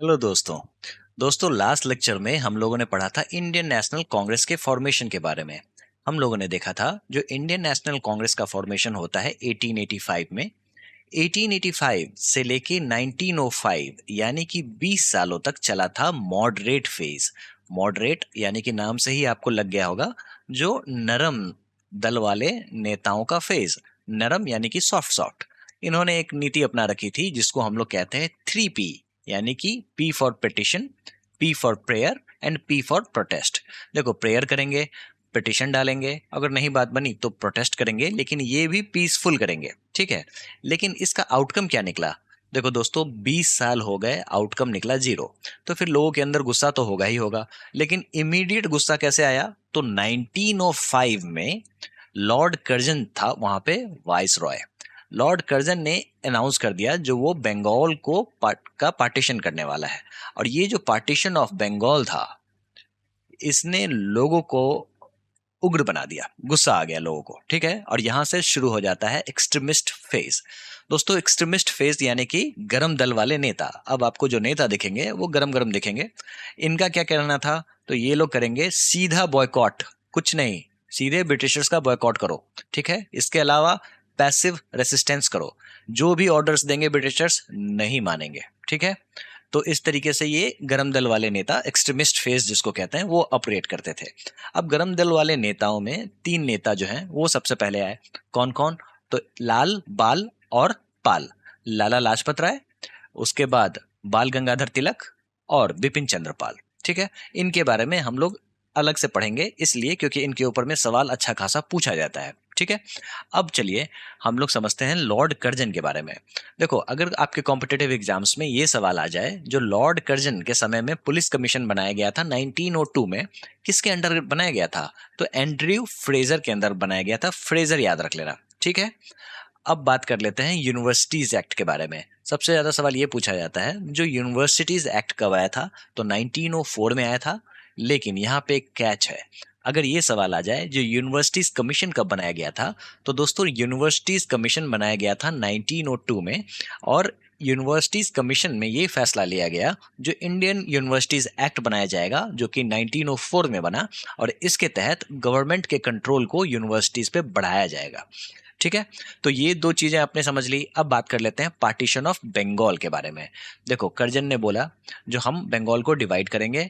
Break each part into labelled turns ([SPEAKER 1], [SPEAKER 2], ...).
[SPEAKER 1] Hello दोस्तों। Last lecture में हम लोगों ने पढ़ा था इंडियन नेशनल कांग्रेस के फॉर्मेशन के बारे में। हम लोगों ने देखा था जो इंडियन नेशनल कांग्रेस का फॉर्मेशन होता है 1885 में। 1885 से लेके 1905 यानी कि 20 सालों तक चला था मॉडरेट फेज। मॉडरेट यानी कि नाम से ही आपको लग गया होगा, जो नरम दल वाले नेताओं का फेज। नरम यानी कि सॉफ्ट सॉफ्ट। इन्होंने एक नीति अपना रखी थी जिसको हम लोग कहते हैं 3P, यानी कि P for petition, P for prayer and P for protest. देखो, प्रेयर करेंगे, पिटिशन डालेंगे, अगर नहीं बात बनी तो प्रोटेस्ट करेंगे, लेकिन ये भी पीसफुल करेंगे, ठीक है। लेकिन इसका आउटकम क्या निकला? देखो दोस्तों, 20 साल हो गए, आउटकम निकला जीरो। तो फिर लोगों के अंदर गुस्सा तो होगा ही होगा। लेकिन इमीडिएट गुस्सा कैसे आया? तो 1905 में लॉर्ड कर्जन था वहां पे वाइस रॉय। लॉर्ड कर्जन ने अनाउंस कर दिया जो वो बंगाल को पार्टीशन करने वाला है। और ये जो पार्टीशन ऑफ बंगाल था, इसने लोगों को उग्र बना दिया, गुस्सा आ गया लोगों को, ठीक है। और यहां से शुरू हो जाता है एक्सट्रीमिस्ट फेज। दोस्तों, एक्सट्रीमिस्ट फेज यानी कि गरम दल वाले नेता। अब आपको जो नेता दिखेंगे वो गरम गरम दिखेंगे। इनका क्या कहना था? तो ये लोग करेंगे सीधा बॉयकॉट, कुछ नहीं, सीधे ब्रिटिशर्स का बॉयकॉट करो, ठीक है। इसके अलावा पैसिव रेसिस्टेंस करो, जो भी ऑर्डर्स देंगे ब्रिटिशर्स नहीं मानेंगे, ठीक है। तो इस तरीके से ये गरम दल वाले नेता, एक्सट्रीमिस्ट फेज जिसको कहते हैं, वो ऑपरेट करते थे। अब गरम दल वाले नेताओं में तीन नेता जो हैं वो सबसे पहले आए। कौन कौन? तो लाल, बाल और पाल। लाला लाजपत राय, उसके बाद बाल गंगाधर तिलक और बिपिन चंद्र पाल, ठीक है। इनके बारे में हम लोग अलग से पढ़ेंगे, इसलिए क्योंकि इनके ऊपर में सवाल अच्छा खासा पूछा जाता है, ठीक है। अब चलिए हम लोग समझते हैं लॉर्ड कर्जन के बारे में। देखो, अगर आपके कॉम्पिटेटिव एग्जाम्स में ये सवाल आ जाए, जो लॉर्ड कर्जन के समय में पुलिस कमीशन बनाया गया था 1902 में, किसके अंडर बनाया गया था? तो एंड्रयू फ्रेजर के अंदर बनाया गया था। फ्रेजर याद रख लेना, ठीक है। अब बात कर लेते हैं यूनिवर्सिटीज एक्ट के बारे में। सबसे ज्यादा सवाल ये पूछा जाता है जो यूनिवर्सिटीज एक्ट कब आया था? तो 1904 में आया था। लेकिन यहाँ पे एक कैच है। अगर ये सवाल आ जाए जो यूनिवर्सिटीज कमीशन कब बनाया गया था, तो दोस्तों यूनिवर्सिटीज कमीशन बनाया गया था 1902 में। और यूनिवर्सिटीज कमीशन में ये फैसला लिया गया जो इंडियन यूनिवर्सिटीज एक्ट बनाया जाएगा, जो कि 1904 में बना। और इसके तहत गवर्नमेंट के कंट्रोल को यूनिवर्सिटीज पे बढ़ाया जाएगा, ठीक है। तो ये दो चीजें आपने समझ ली। अब बात कर लेते हैं पार्टीशन ऑफ बंगाल के बारे में। देखो, कर्जन ने बोला जो हम बंगाल को डिवाइड करेंगे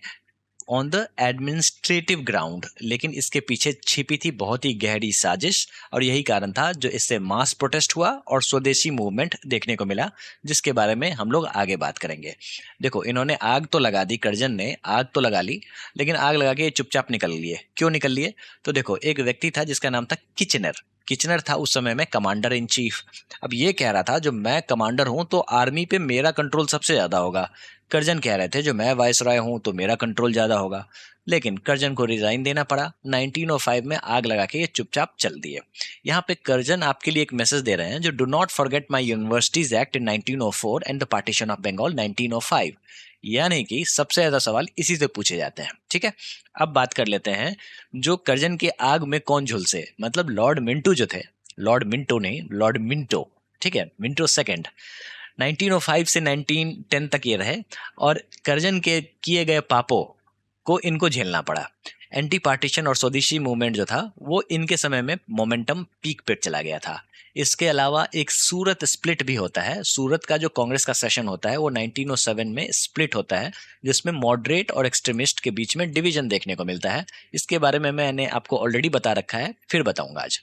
[SPEAKER 1] ऑन द एडमिनिस्ट्रेटिव ग्राउंड, लेकिन इसके पीछे छिपी थी बहुत ही गहरी साजिश। और यही कारण था जो इससे मास प्रोटेस्ट हुआ और स्वदेशी मूवमेंट देखने को मिला, जिसके बारे में हम लोग आगे बात करेंगे। देखो, इन्होंने आग तो लगा दी, कर्जन ने आग तो लगा ली, लेकिन आग लगा के चुपचाप निकल लिए। क्यों निकल लिए? तो देखो, एक व्यक्ति था जिसका नाम था किचनर। किचनर था उस समय में कमांडर इन चीफ। अब ये कह रहा था जो मैं कमांडर हूं तो आर्मी पे मेरा कंट्रोल सबसे ज्यादा होगा। कर्जन कह रहे थे जो मैं वायसराय हूं तो मेरा कंट्रोल ज्यादा होगा। लेकिन कर्जन को रिजाइन देना पड़ा। 1905 में आग लगा के ये चुपचाप चल दिए। यहाँ पे कर्जन आपके लिए एक मैसेज दे रहे हैं जो do not forget my universities act in 1904 and the partition of Bengal 1905। यानी कि सबसे ज्यादा सवाल इसी से पूछे जाते हैं, ठीक है। अब बात कर लेते हैं जो कर्जन के आग में कौन झुलसे, मतलब लॉर्ड मिंटो जो थे। लॉर्ड मिंटो नहीं, लॉर्ड मिंटो, ठीक है, मिंटो सेकंड। 1905 से 1910 तक ये रहे। और कर्जन के किए गए पापों को इनको झेलना पड़ा। एंटी पार्टीशन और स्वदेशी मूवमेंट जो था वो इनके समय में मोमेंटम पीक पे चला गया था। इसके अलावा एक सूरत स्प्लिट भी होता है। सूरत का जो कांग्रेस का सेशन होता है वो 1907 में स्प्लिट होता है, जिसमें मॉडरेट और एक्सट्रीमिस्ट के बीच में डिवीजन देखने को मिलता है। इसके बारे में मैंने आपको ऑलरेडी बता रखा है, फिर बताऊंगा आज,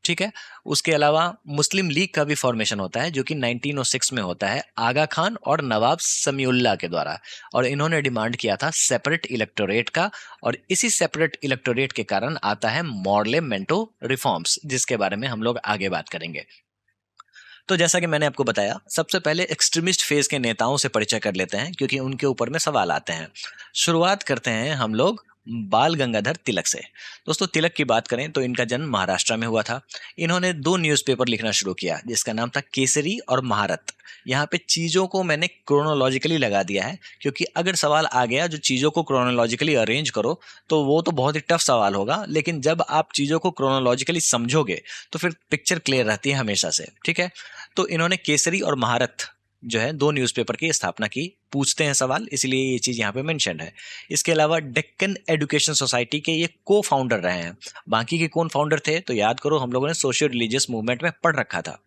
[SPEAKER 1] ठीक है। उसके अलावा मुस्लिम लीग का भी फॉर्मेशन होता है जो कि 1906 में होता है, आगा खान और नवाब समीउल्लाह के द्वारा। और इन्होंने डिमांड किया था सेपरेट इलेक्टोरेट का। और इसी सेपरेट इलेक्टोरेट के कारण आता है मॉर्ले मेंटो रिफॉर्म्स, जिसके बारे में हम लोग आगे बात करेंगे। तो जैसा कि मैंने आपको बताया, सबसे पहले एक्सट्रीमिस्ट फेज के नेताओं से परिचय कर लेते हैं क्योंकि उनके ऊपर में सवाल आते हैं। शुरुआत करते हैं हम लोग बाल गंगाधर तिलक से। दोस्तों, तिलक की बात करें तो इनका जन्म महाराष्ट्र में हुआ था। इन्होंने दो न्यूज़पेपर लिखना शुरू किया जिसका नाम था केसरी और महारत। यहाँ पे चीज़ों को मैंने क्रोनोलॉजिकली लगा दिया है, क्योंकि अगर सवाल आ गया जो चीज़ों को क्रोनोलॉजिकली अरेंज करो तो वो तो बहुत ही टफ सवाल होगा। लेकिन जब आप चीज़ों को क्रोनोलॉजिकली समझोगे तो फिर पिक्चर क्लियर रहती है हमेशा से, ठीक है। तो इन्होंने केसरी और महारत जो है 2 न्यूज़पेपर की स्थापना की। पूछते हैं सवाल, इसलिए ये चीज़ यहाँ पे मेंशन्ड है। इसके अलावा डेक्कन एजुकेशन सोसाइटी के ये को फाउंडर रहे हैं। बाकी के कौन फाउंडर थे तो याद करो, हम लोगों ने सोशियो रिलीजियस मूवमेंट में पढ़ रखा था।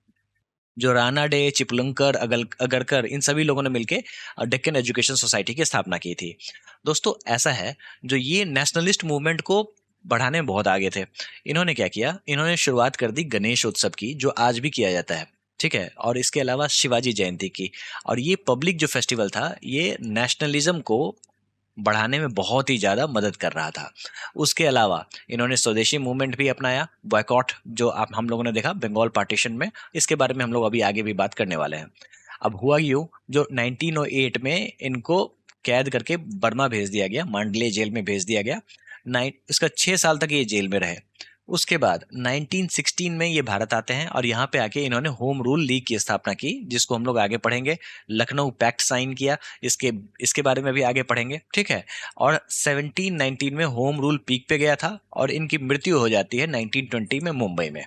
[SPEAKER 1] जो रानाडे, चिपलुंकर, अगरकर, इन सभी लोगों ने मिलके डेक्कन एजुकेशन सोसाइटी की स्थापना की थी। दोस्तों ऐसा है, जो ये नेशनलिस्ट मूवमेंट को बढ़ाने में बहुत आगे थे। इन्होंने क्या किया, इन्होंने शुरुआत कर दी गणेश उत्सव की, जो आज भी किया जाता है, ठीक है, और इसके अलावा शिवाजी जयंती की। और ये पब्लिक जो फेस्टिवल था, ये नेशनलिज्म को बढ़ाने में बहुत ही ज़्यादा मदद कर रहा था। उसके अलावा इन्होंने स्वदेशी मूवमेंट भी अपनाया, बॉयकॉट, जो आप हम लोगों ने देखा बंगाल पार्टीशन में, इसके बारे में हम लोग अभी आगे भी बात करने वाले हैं। अब हुआ यूँ, जो 1908 में इनको कैद करके बर्मा भेज दिया गया, मांडले जेल में भेज दिया गया। इसका 6 साल तक ये जेल में रहे। उसके बाद 1916 में ये भारत आते हैं और यहाँ पे आके इन्होंने होम रूल लीग की स्थापना की, जिसको हम लोग आगे पढ़ेंगे। लखनऊ पैक्ट साइन किया, इसके इसके बारे में भी आगे पढ़ेंगे, ठीक है। और 1719 में होम रूल पीक पे गया था और इनकी मृत्यु हो जाती है 1920 में मुंबई में।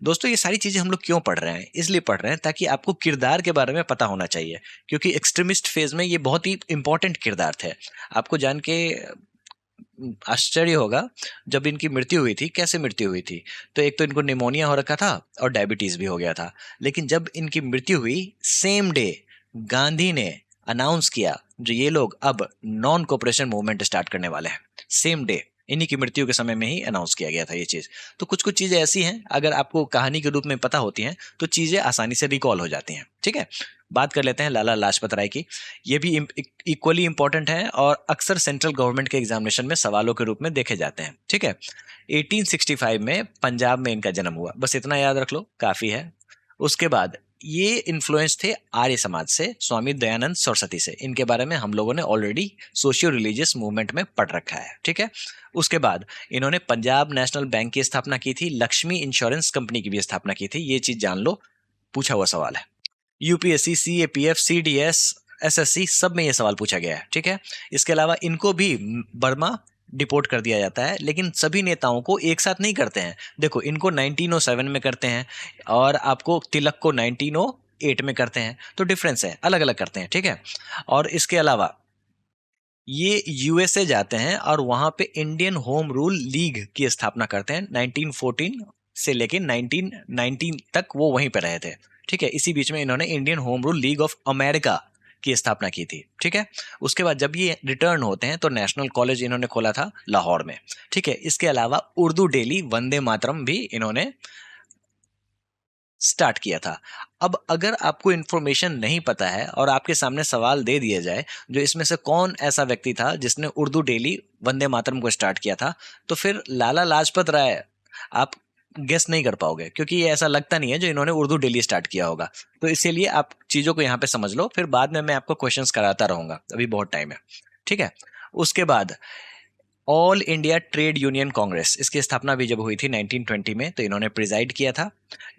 [SPEAKER 1] दोस्तों ये सारी चीजें हम लोग क्यों पढ़ रहे हैं, इसलिए पढ़ रहे हैं ताकि आपको किरदार के बारे में पता होना चाहिए, क्योंकि एक्सट्रीमिस्ट फेज में ये बहुत ही इंपॉर्टेंट किरदार थे। आपको जान के आश्चर्य होगा, जब इनकी मृत्यु हुई थी, कैसे मृत्यु हुई थी, तो एक तो इनको निमोनिया हो रखा था और डायबिटीज भी हो गया था। लेकिन जब इनकी मृत्यु हुई, सेम डे गांधी ने अनाउंस किया जो ये लोग अब नॉन कोऑपरेशन मूवमेंट स्टार्ट करने वाले हैं। सेम डे, इन्हीं की मृत्यु के समय में ही अनाउंस किया गया था ये चीज। तो कुछ कुछ चीजें ऐसी हैं, अगर आपको कहानी के रूप में पता होती हैं तो चीजें आसानी से रिकॉल हो जाती हैं, ठीक है। बात कर लेते हैं लाला लाजपत राय की। ये भी इक्वली इंपॉर्टेंट है और अक्सर सेंट्रल गवर्नमेंट के एग्जामिनेशन में सवालों के रूप में देखे जाते हैं, ठीक है। 1865 में पंजाब में इनका जन्म हुआ, बस इतना याद रख लो, काफी है। उसके बाद ये इन्फ्लुएंस थे आर्य समाज से, स्वामी दयानंद सरस्वती से। इनके बारे में हम लोगों ने ऑलरेडी सोशियो रिलीजियस मूवमेंट में पढ़ रखा है, ठीक है। उसके बाद इन्होंने पंजाब नेशनल बैंक की स्थापना की थी, लक्ष्मी इंश्योरेंस कंपनी की भी स्थापना की थी, ये चीज जान लो, पूछा हुआ सवाल है। यूपीएससी, सीएपीएफ, सीडीएस, एसएससी, सब में ये सवाल पूछा गया है, ठीक है। इसके अलावा इनको भी बर्मा डिपोर्ट कर दिया जाता है, लेकिन सभी नेताओं को एक साथ नहीं करते हैं। देखो, इनको 1907 में करते हैं और आपको तिलक को 1908 में करते हैं, तो डिफरेंस है, अलग अलग करते हैं, ठीक है। और इसके अलावा ये यूएसए जाते हैं और वहां पे इंडियन होम रूल लीग की स्थापना करते हैं। 1914 से लेके 1919 तक वो वहीं पे रहे थे, ठीक है। इसी बीच में इन्होंने Indian home rule league of America की स्थापना की थी, ठीक है। उसके बाद जब ये रिटर्न होते हैं तो नेशनल कॉलेज इन्होंने खोला था लाहौर में, ठीक है। इसके अलावा उर्दू डेली, वंदे मातरम भी इन्होंने स्टार्ट किया था। अब अगर आपको इन्फॉर्मेशन नहीं पता है और आपके सामने सवाल दे दिया जाए जो इसमें से कौन ऐसा व्यक्ति था जिसने उर्दू डेली, वंदे मातरम को स्टार्ट किया था, तो फिर लाला लाजपत राय आप गेस नहीं कर पाओगे, क्योंकि ये ऐसा लगता नहीं है जो इन्होंने उर्दू डेली स्टार्ट किया होगा। तो इसीलिए आप चीजों को यहाँ पे समझ लो, फिर बाद में मैं आपको क्वेश्चंस कराता रहूंगा, अभी बहुत टाइम है, ठीक है। उसके बाद all India trade union Congress, इसकी स्थापना भी जब हुई थी 1920 में, तो इन्होंने प्रिजाइड किया था।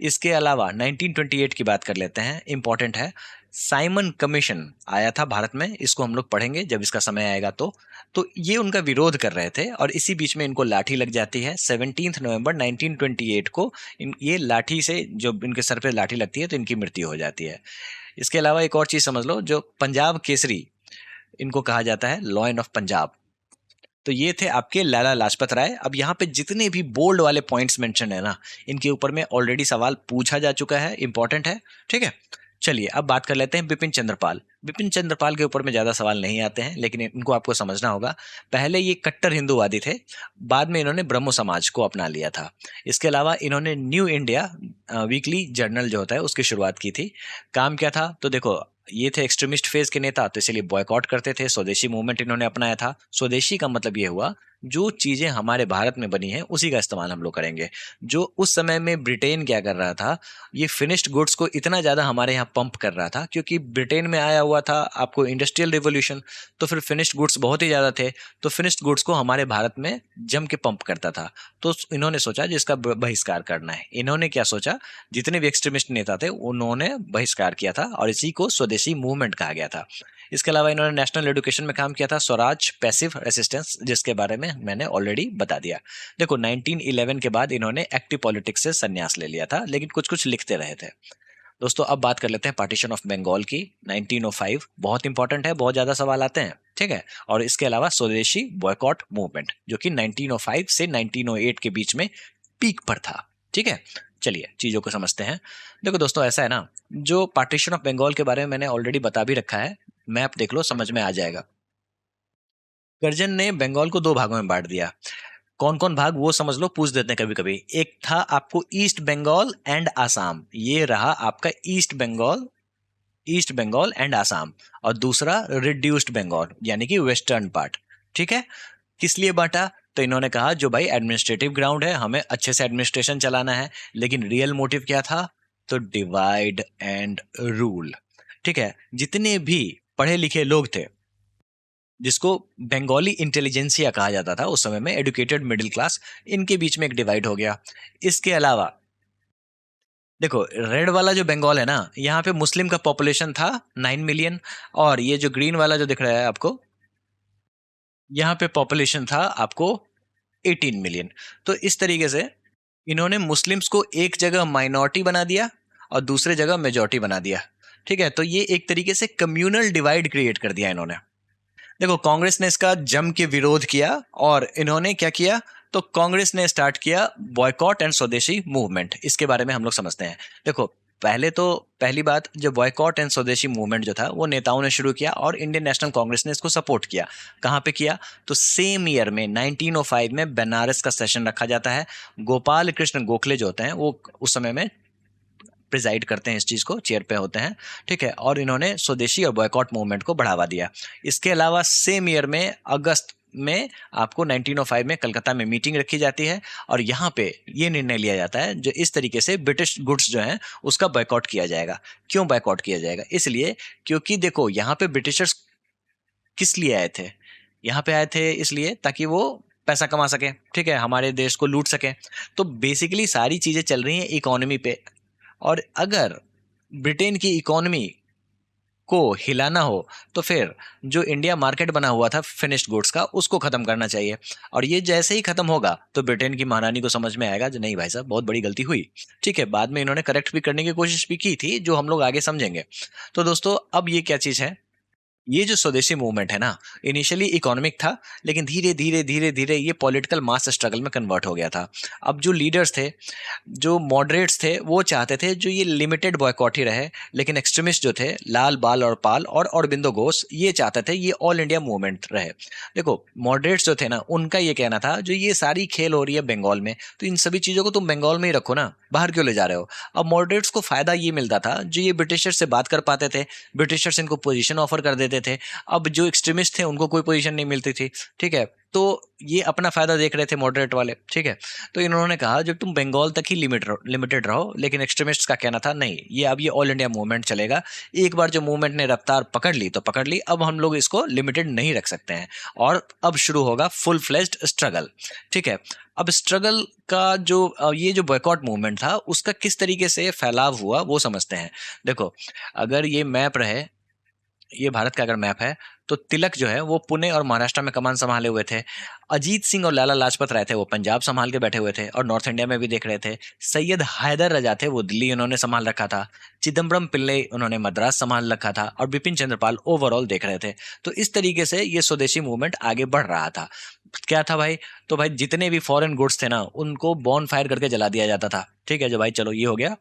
[SPEAKER 1] इसके अलावा 1928 की बात कर लेते हैं, इंपॉर्टेंट है। साइमन कमीशन आया था भारत में, इसको हम लोग पढ़ेंगे जब इसका समय आएगा। तो ये उनका विरोध कर रहे थे और इसी बीच में इनको लाठी लग जाती है 17 नवंबर 1928 को। ये लाठी से, जो इनके सर पे लाठी लगती है तो इनकी मृत्यु हो जाती है। इसके अलावा एक और चीज समझ लो, जो पंजाब केसरी इनको कहा जाता है, लॉयन ऑफ पंजाब। तो ये थे आपके लाला लाजपत राय। अब यहाँ पे जितने भी बोल्ड वाले पॉइंट्स मेंशन है ना, इनके ऊपर में ऑलरेडी सवाल पूछा जा चुका है, इंपॉर्टेंट है, ठीक है। चलिए अब बात कर लेते हैं बिपिन चंद्रपाल। बिपिन चंद्रपाल के ऊपर में ज्यादा सवाल नहीं आते हैं, लेकिन इनको आपको समझना होगा। पहले ये कट्टर हिंदूवादी थे, बाद में इन्होंने ब्रह्मो समाज को अपना लिया था। इसके अलावा इन्होंने न्यू इंडिया वीकली जर्नल जो होता है उसकी शुरुआत की थी। काम क्या था, तो देखो, ये थे एक्सट्रीमिस्ट फेज के नेता, तो इसीलिए बॉयकॉट करते थे। स्वदेशी मूवमेंट इन्होंने अपनाया था। स्वदेशी का मतलब ये हुआ, जो चीजें हमारे भारत में बनी हैं उसी का इस्तेमाल हम लोग करेंगे। जो उस समय में ब्रिटेन क्या कर रहा था, ये फिनिश्ड गुड्स को इतना ज्यादा हमारे यहाँ पंप कर रहा था, क्योंकि ब्रिटेन में आया हुआ था आपको इंडस्ट्रियल रिवोल्यूशन, तो फिर फिनिश्ड गुड्स बहुत ही ज्यादा थे, तो फिनिश्ड गुड्स को हमारे भारत में जम के पंप करता था। तो इन्होंने सोचा जिसका बहिष्कार करना है। इन्होंने क्या सोचा, जितने भी एक्सट्रीमिस्ट नेता थे उन्होंने बहिष्कार किया था और इसी को स्वदेशी मूवमेंट कहा गया था। इसके अलावा इन्होंने नेशनल एजुकेशन में काम किया था, स्वराज पैसिव रेसिस्टेंस, जिसके बारे में मैंने ऑलरेडी बता दिया। देखो 1911 के बाद इन्होंने एक्टिव पॉलिटिक्स से संन्यास ले लिया था, लेकिन कुछ कुछ लिखते रहे थे। दोस्तों अब बात कर लेते हैं पार्टीशन ऑफ बंगाल की 1905। बहुत इंपॉर्टेंट है, बहुत ज्यादा सवाल आते हैं, ठीक है। और इसके अलावा स्वदेशी बॉयकॉट मूवमेंट जो कि 1905 से 1908 के बीच में पीक पर था, ठीक है। चलिए चीजों को समझते हैं। देखो दोस्तों ऐसा है ना, जो पार्टीशन ऑफ बंगाल के बारे में मैंने ऑलरेडी बता भी रखा है, मैप देख लो समझ में आ जाएगा। कर्जन ने बंगाल को दो भागों में बांट दिया। कौन कौन भाग वो समझ लो, पूछ देते हैं कभी कभी। एक था आपको ईस्ट बंगाल एंड आसाम, ये रहा आपका ईस्ट बंगाल एंड आसाम। और दूसरा रिड्यूस्ड बंगाल यानी कि वेस्टर्न पार्ट, ठीक है। किस लिए बांटा? तो इन्होंने कहा जो भाई एडमिनिस्ट्रेटिव ग्राउंड है, हमें अच्छे से एडमिनिस्ट्रेशन चलाना है। लेकिन रियल मोटिव क्या था? तो डिवाइड एंड रूल, ठीक है। जितने भी पढ़े लिखे लोग थे, जिसको बंगाली इंटेलिजेंसिया कहा जाता था उस समय में, एडुकेटेड मिडिल क्लास, इनके बीच में एक डिवाइड हो गया। इसके अलावा देखो रेड वाला जो बंगाल है ना, यहाँ पे मुस्लिम का पॉपुलेशन था 9 मिलियन। और ये जो ग्रीन वाला जो दिख रहा है आपको, यहाँ पे पॉपुलेशन था आपको 18 मिलियन। तो इस तरीके से इन्होंने मुस्लिम्स को एक जगह माइनॉरिटी बना दिया और दूसरे जगह मेजॉरिटी बना दिया, ठीक है। तो ये एक तरीके से कम्युनल डिवाइड क्रिएट कर दिया इन्होंने। देखो कांग्रेस ने इसका जम के विरोध किया और इन्होंने क्या किया, तो कांग्रेस ने स्टार्ट किया बॉयकॉट एंड स्वदेशी मूवमेंट। इसके बारे में हम लोग समझते हैं। देखो पहले तो पहली बात, जो बॉयकॉट एंड स्वदेशी मूवमेंट जो था वो नेताओं ने शुरू किया और इंडियन नेशनल कांग्रेस ने इसको सपोर्ट किया। कहाँ पे किया? तो सेम ईयर में 1905 में बनारस का सेशन रखा जाता है। गोपाल कृष्ण गोखले जो होते हैं वो उस समय में प्रिजाइड करते हैं, इस चीज को चेयर पे होते हैं, ठीक है। और इन्होंने स्वदेशी और बॉयकॉट मूवमेंट को बढ़ावा दिया। इसके अलावा सेम ईयर में अगस्त में आपको 1905 में कलकत्ता में मीटिंग रखी जाती है और यहाँ पे ये निर्णय लिया जाता है जो इस तरीके से ब्रिटिश गुड्स जो हैं उसका बॉयकॉट किया जाएगा। क्यों बॉयकॉट किया जाएगा? इसलिए क्योंकि देखो यहाँ पे ब्रिटिशर्स किस लिए आए थे? यहाँ पे आए थे इसलिए ताकि वो पैसा कमा सके, ठीक है, हमारे देश को लूट सके। तो बेसिकली सारी चीजें चल रही हैं इकोनॉमी पे। और अगर ब्रिटेन की इकोनॉमी को हिलाना हो तो फिर जो इंडिया मार्केट बना हुआ था फिनिश्ड गुड्स का, उसको खत्म करना चाहिए। और ये जैसे ही खत्म होगा तो ब्रिटेन की महारानी को समझ में आएगा जो नहीं भाई साहब बहुत बड़ी गलती हुई, ठीक है। बाद में इन्होंने करेक्ट भी करने की कोशिश भी की थी, जो हम लोग आगे समझेंगे। तो दोस्तों अब ये क्या चीज है, ये जो स्वदेशी मूवमेंट है ना, इनिशियली इकोनॉमिक था, लेकिन धीरे धीरे धीरे धीरे ये पॉलिटिकल मास स्ट्रगल में कन्वर्ट हो गया था। अब जो लीडर्स थे, जो मॉडरेट्स थे, वो चाहते थे जो ये लिमिटेड बॉयकॉट ही रहे। लेकिन एक्सट्रीमिस्ट जो थे लाल बाल और पाल और अरबिंदो घोष, ये चाहते थे ये ऑल इंडिया मूवमेंट रहे। देखो मॉडरेट्स जो थे ना, उनका ये कहना था जो ये सारी खेल हो रही है बंगाल में, तो इन सभी चीजों को तुम बंगाल में ही रखो ना, बाहर क्यों ले जा रहे हो? अब मॉडरेट्स को फायदा ये मिलता था जो ये ब्रिटिशर्स से बात कर पाते थे, ब्रिटिशर्स इनको पोजीशन ऑफर कर देते थे। अब जो एक्सट्रीमिस्ट थे उनको कोई पोजीशन नहीं मिलती थी, ठीक है। तो ये अपना फायदा देख रहे थे मॉडरेट वाले, ठीक है। तो इन्होंने कहा जब तुम बंगाल तक ही लिमिटेड रहो, लेकिन एक्सट्रीमिस्ट्स का कहना था नहीं, ये अब ये ऑल इंडिया मूवमेंट चलेगा। एक बार जो मूवमेंट ने रफ्तार पकड़ ली तो पकड़ ली, अब हम लोग इसको लिमिटेड नहीं रख सकते हैं। और अब शुरू होगा फुल फ्लेज्ड स्ट्रगल, ठीक है। अब स्ट्रगल का जो ये जो बॉयकॉट मूवमेंट था उसका किस तरीके से फैलाव हुआ वो समझते हैं। देखो अगर ये मैप रहे, ये भारत का अगर मैप है, तो तिलक जो है वो पुणे और महाराष्ट्र में कमान संभाले हुए थे। अजीत सिंह और लाला लाजपत राय थे वो पंजाब संभाल के बैठे हुए थे और नॉर्थ इंडिया में भी देख रहे थे। सैयद हैदर रजा थे वो दिल्ली उन्होंने संभाल रखा था। चिदम्बरम पिल्ले उन्होंने मद्रास संभाल रखा था और बिपिन चंद्रपाल ओवरऑल देख रहे थे। तो इस तरीके से ये स्वदेशी मूवमेंट आगे बढ़ रहा था। क्या था भाई? तो भाई जितने भी फॉरेन गुड्स थे ना उनको बॉन फायर करके जला दिया जाता था, ठीक है। जो भाई चलो ये हो गया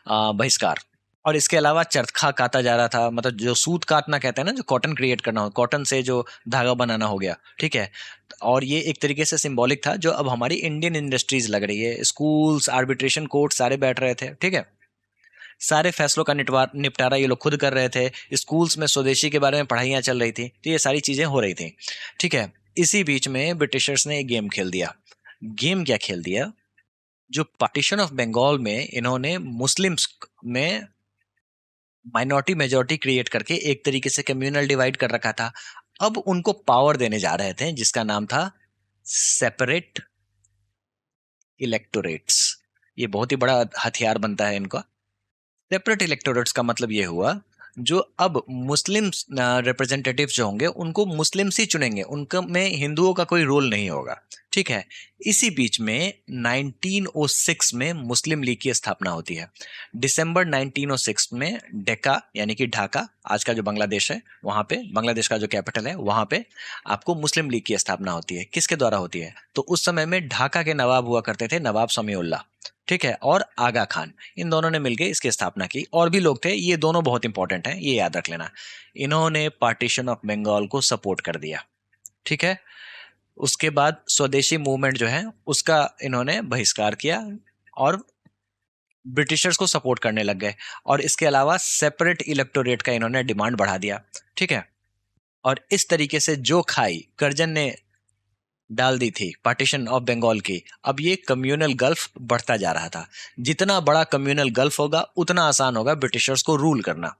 [SPEAKER 1] बहिष्कार। और इसके अलावा चरखा काता जा रहा था, मतलब जो सूत काटना कहते हैं ना, जो कॉटन क्रिएट करना हो, कॉटन से जो धागा बनाना हो गया, ठीक है। और ये एक तरीके से सिंबॉलिक था जो अब हमारी इंडियन इंडस्ट्रीज लग रही है। स्कूल्स, आर्बिट्रेशन कोर्ट सारे बैठ रहे थे, ठीक है। सारे फैसलों का निपटारा ये लोग खुद कर रहे थे। स्कूल्स में स्वदेशी के बारे में पढ़ाइयाँ चल रही थी, तो ये सारी चीजें हो रही थी, ठीक है। इसी बीच में ब्रिटिशर्स ने एक गेम खेल दिया। गेम क्या खेल दिया? जो पार्टीशन ऑफ बंगाल में इन्होंने मुस्लिम्स में माइनॉरिटी मेजॉरिटी क्रिएट करके एक तरीके से कम्युनल डिवाइड कर रखा था। अब उनको पावर देने जा रहे थे जिसका नाम था सेपरेट इलेक्टोरेट्स। ये बहुत ही बड़ा हथियार बनता है इनका। सेपरेट इलेक्टोरेट्स का मतलब ये हुआ जो अब मुस्लिम रिप्रेजेंटेटिव जो होंगे उनको मुस्लिम्स ही चुनेंगे, उनका में हिंदुओं का कोई रोल नहीं होगा, ठीक है। इसी बीच में 1906 में मुस्लिम लीग की स्थापना होती है। दिसंबर 1906 में ढाका यानी कि ढाका, आज का जो बांग्लादेश है, वहां पे बांग्लादेश का जो कैपिटल है वहां पे आपको मुस्लिम लीग की स्थापना होती है। किसके द्वारा होती है? तो उस समय में ढाका के नवाब हुआ करते थे, नवाब समीउल्लाह, ठीक है, और आगा खान, इन दोनों ने मिलकर इसकी स्थापना की। और भी लोग थे, ये दोनों बहुत इंपॉर्टेंट हैं, ये याद रख लेना। इन्होंने पार्टीशन ऑफ बंगाल को सपोर्ट कर दिया, ठीक है। उसके बाद स्वदेशी मूवमेंट जो है उसका इन्होंने बहिष्कार किया और ब्रिटिशर्स को सपोर्ट करने लग गए। और इसके अलावा सेपरेट इलेक्टोरेट का इन्होंने डिमांड बढ़ा दिया, ठीक है। और इस तरीके से जो खाई कर्जन ने डाल दी थी पार्टीशन ऑफ बंगाल की, अब ये कम्युनल गल्फ बढ़ता जा रहा था। जितना बड़ा कम्युनल गल्फ होगा उतना आसान होगा ब्रिटिशर्स को रूल करना।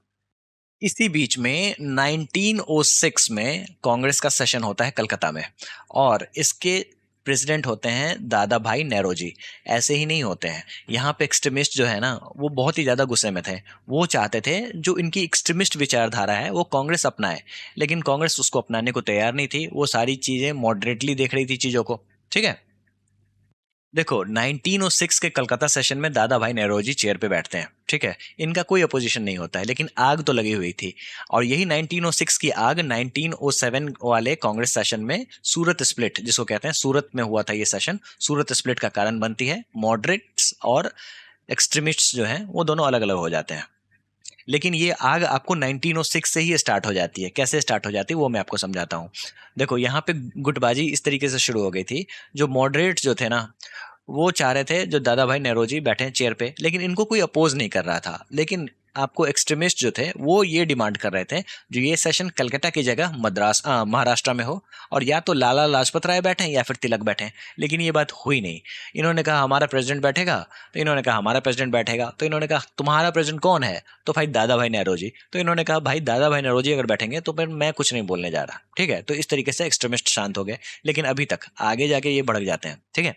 [SPEAKER 1] इसी बीच में 1906 में कांग्रेस का सेशन होता है कलकत्ता में, और इसके प्रेसिडेंट होते हैं दादा भाई नेरोजी। ऐसे ही नहीं होते हैं, यहाँ पे एक्सट्रीमिस्ट जो है ना वो बहुत ही ज़्यादा गुस्से में थे। वो चाहते थे जो इनकी एक्सट्रीमिस्ट विचारधारा है वो कांग्रेस अपनाए, लेकिन कांग्रेस उसको अपनाने को तैयार नहीं थी। वो सारी चीज़ें मॉडरेटली देख रही थी चीज़ों को, ठीक है। देखो 1906 के कलकत्ता सेशन में दादा भाई नेरोजी चेयर पे बैठते हैं, ठीक है। इनका कोई अपोजिशन नहीं होता है, लेकिन आग तो लगी हुई थी। और यही 1906 की आग 1907 वाले कांग्रेस सेशन में सूरत स्प्लिट, जिसको कहते हैं, सूरत में हुआ था ये सेशन, सूरत स्प्लिट का कारण बनती है। मॉडरेट्स और एक्सट्रीमिस्ट्स जो हैं वो दोनों अलग अलग हो जाते हैं। लेकिन ये आग आपको 1906 से ही स्टार्ट हो जाती है। कैसे स्टार्ट हो जाती है वो मैं आपको समझाता हूँ। देखो यहाँ पे गुटबाजी इस तरीके से शुरू हो गई थी। जो मॉडरेट्स जो थे ना वो चाह रहे थे जो दादा भाई नेरोजी बैठे हैं चेयर पे, लेकिन इनको कोई अपोज नहीं कर रहा था। लेकिन आपको एक्सट्रीमिस्ट जो थे वो ये डिमांड कर रहे थे जो ये सेशन कलकत्ता की जगह महाराष्ट्र में हो, और या तो लाला लाजपत राय बैठे या फिर तिलक बैठे। लेकिन ये बात हुई नहीं। इन्होंने कहा हमारा प्रेसिडेंट बैठेगा, तो इन्होंने कहा हमारा प्रेसिडेंट बैठेगा। तो इन्होंने कहा तुम्हारा प्रेसिडेंट कौन है? तो भाई दादा भाई नेरोजी। तो इन्होंने कहा भाई दादा भाई नेरोजी अगर बैठेंगे तो फिर मैं कुछ नहीं बोलने जा रहा, ठीक है। तो इस तरीके से एक्सट्रीमिस्ट शांत हो गए। लेकिन अभी तक आगे जाके ये भड़क जाते हैं, ठीक है।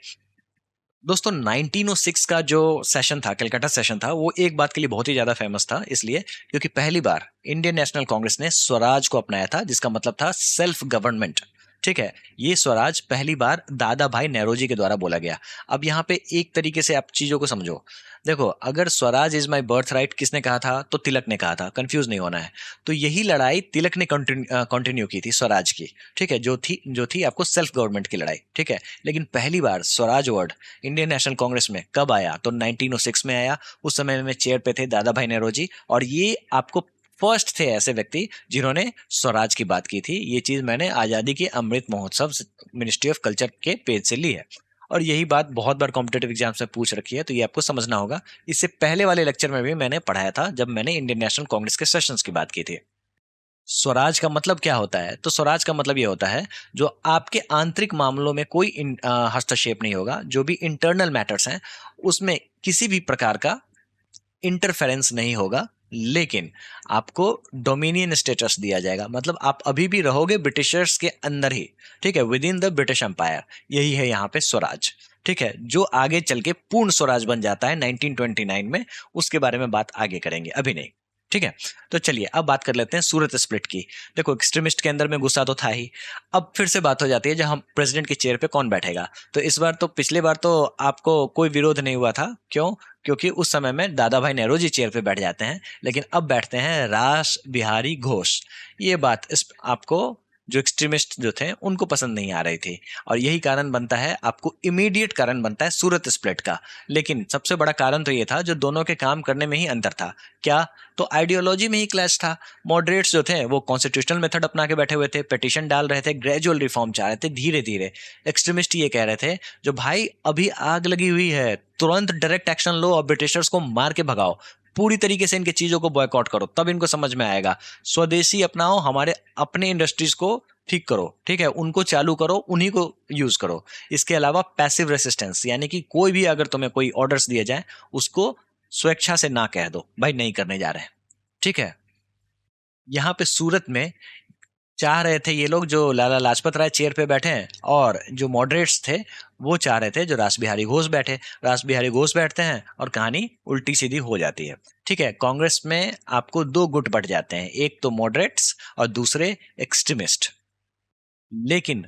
[SPEAKER 1] दोस्तों 1906 का जो सेशन था, कलकत्ता सेशन था, वो एक बात के लिए बहुत ही ज्यादा फेमस था, इसलिए क्योंकि पहली बार इंडियन नेशनल कांग्रेस ने स्वराज को अपनाया था, जिसका मतलब था सेल्फ गवर्नमेंट, ठीक है। ये स्वराज पहली बार दादा भाई नेरोजी के द्वारा बोला गया। अब यहाँ पे एक तरीके से आप चीजों को समझो। देखो अगर Swaraj is my birth right किसने कहा था? तो तिलक ने कहा था, कंफ्यूज नहीं होना है। तो यही लड़ाई तिलक ने कंटिन्यू की थी स्वराज की, ठीक है, जो थी आपको सेल्फ गवर्नमेंट की लड़ाई, ठीक है। लेकिन पहली बार Swaraj word Indian National Congress में कब आया? तो 1906 में आया। उस समय में चेयर पे थे दादा भाई नेरोजी, और ये आपको फर्स्ट थे ऐसे व्यक्ति जिन्होंने स्वराज की बात की थी। ये चीज मैंने आजादी के Amrit Mahotsav ministry of culture के पेज से ली है, और यही बात बहुत बार कॉम्पिटेटिव एग्जाम्स में पूछ रखी है, तो ये आपको समझना होगा। इससे पहले वाले लेक्चर में भी मैंने पढ़ाया था जब मैंने इंडियन नेशनल कांग्रेस के सेशंस की बात की थी। स्वराज का मतलब क्या होता है? तो स्वराज का मतलब ये होता है जो आपके आंतरिक मामलों में कोई हस्तक्षेप नहीं होगा। जो भी इंटरनल मैटर्स हैं उसमें किसी भी प्रकार का इंटरफेरेंस नहीं होगा, लेकिन आपको डोमिनियन स्टेटस दिया जाएगा। मतलब आप अभी भी रहोगे ब्रिटिशर्स के अंदर ही, ठीक है, within the British empire. यही है यहाँ पे स्वराज, ठीक है, जो आगे चल के पूर्ण स्वराज बन जाता है 1929 में। उसके बारे में बात आगे करेंगे, अभी नहीं, ठीक है। तो चलिए अब बात कर लेते हैं सूरत स्प्लिट की। देखो एक्सट्रीमिस्ट के अंदर में गुस्सा तो था ही। अब फिर से बात हो जाती है जहां प्रेसिडेंट की चेयर पे कौन बैठेगा। तो इस बार तो पिछले बार तो आपको कोई विरोध नहीं हुआ था, क्यों? क्योंकि उस समय में दादा भाई नेहरू जी चेयर पे बैठ जाते हैं, लेकिन अब बैठते हैं रास बिहारी घोष। ये बात इस आपको जो एक्सट्रीमिस्ट जो थे उनको पसंद नहीं आ रही थी, और यही कारण बनता है, आपको इमीडिएट कारण बनता है सूरत स्प्लिट का। लेकिन सबसे बड़ा कारण तो ये था जो दोनों के काम करने में ही अंतर था। क्या? तो आइडियोलॉजी में ही क्लैश था। मॉडरेट्स जो थे वो कॉन्स्टिट्यूशनल मेथड अपना के बैठे हुए थे, पिटीशन डाल रहे थे, ग्रेजुअल रिफॉर्म चाह रहे थे धीरे धीरे। एक्सट्रीमिस्ट ये कह रहे थे जो भाई अभी आग लगी हुई है, तुरंत डायरेक्ट एक्शन लो और ब्रिटिशर्स को मार के भगाओ, पूरी तरीके से इनकी चीजों को बॉयकॉट करो, तब इनको समझ में आएगा। स्वदेशी अपनाओ, हमारे अपने इंडस्ट्रीज को ठीक करो, ठीक है, उनको चालू करो, उन्हीं को यूज करो। इसके अलावा पैसिव रेसिस्टेंस, यानी कि कोई भी अगर तुम्हें कोई ऑर्डर्स दिए जाए उसको स्वेच्छा से ना कह दो, भाई नहीं करने जा रहे हैं, ठीक है। यहाँ पे सूरत में चाह रहे थे ये लोग जो लाला लाजपत राय चेयर पे बैठे हैं, और जो मॉडरेट्स थे वो चाह रहे थे जो रास बिहारी घोष बैठे। रास बिहारी घोष बैठते हैं और कहानी उल्टी सीधी हो जाती है, ठीक है। कांग्रेस में आपको दो गुट बट जाते हैं, एक तो मॉडरेट्स और दूसरे एक्सट्रीमिस्ट। लेकिन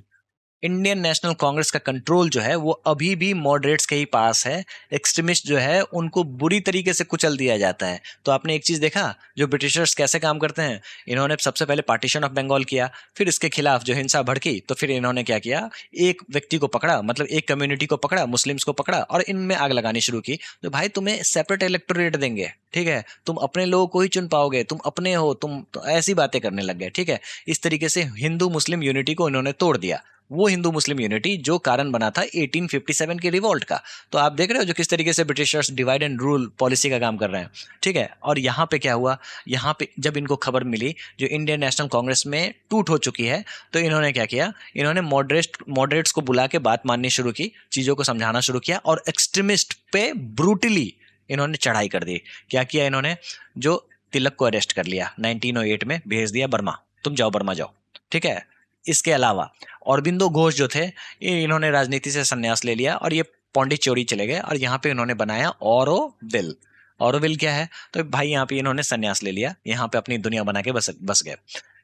[SPEAKER 1] इंडियन नेशनल कांग्रेस का कंट्रोल जो है वो अभी भी मॉडरेट्स के ही पास है। एक्सट्रीमिस्ट जो है उनको बुरी तरीके से कुचल दिया जाता है। तो आपने एक चीज देखा जो ब्रिटिशर्स कैसे काम करते हैं। इन्होंने सबसे पहले पार्टीशन ऑफ बंगाल किया, फिर इसके खिलाफ जो हिंसा भड़की तो फिर इन्होंने क्या किया, एक व्यक्ति को पकड़ा, मतलब एक कम्युनिटी को पकड़ा, मुस्लिम्स को पकड़ा और इनमें आग लगानी शुरू की। तो भाई तुम्हें सेपरेट इलेक्टोरेट देंगे, ठीक है, तुम अपने लोगों को ही चुन पाओगे, तुम अपने हो, तुम तो ऐसी बातें करने लग गए, ठीक है। इस तरीके से हिंदू मुस्लिम यूनिटी को इन्होंने तोड़ दिया, वो हिंदू मुस्लिम यूनिटी जो कारण बना था 1857 की रिवॉल्ट का। तो आप देख रहे हो जो किस तरीके से Britishers divide and rule policy का काम कर रहे हैं, ठीक है। और यहाँ पे क्या हुआ, यहाँ पे जब इनको खबर मिली जो इंडियन नेशनल कांग्रेस में टूट हो चुकी है, तो इन्होंने क्या किया, इन्होंने मॉडरेट्स को बुला के बात माननी शुरू की, चीजों को समझाना शुरू किया और एक्सट्रीमिस्ट पे ब्रूटली इन्होंने चढ़ाई कर दी। क्या किया इन्होंने, जो तिलक को अरेस्ट कर लिया, 1908 में भेज दिया बर्मा, तुम जाओ बर्मा जाओ, ठीक है। इसके अलावा औरबिंदो घोष जो थे, इन्होंने राजनीति से संन्यास ले लिया और ये पौंडीचेरी चले गए और यहाँ पे इन्होंने बनाया ऑरोविल। ऑरोविल क्या है, तो भाई यहाँ पे इन्होंने संन्यास ले लिया, यहाँ पे अपनी दुनिया बना के बस बस गए।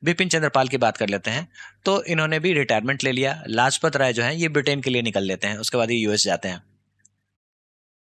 [SPEAKER 1] बिपिन चंद्रपाल की बात कर लेते हैं, तो इन्होंने भी रिटायरमेंट ले लिया। लाजपत राय जो है ये ब्रिटेन के लिए निकल लेते हैं, उसके बाद ये यूएस जाते हैं।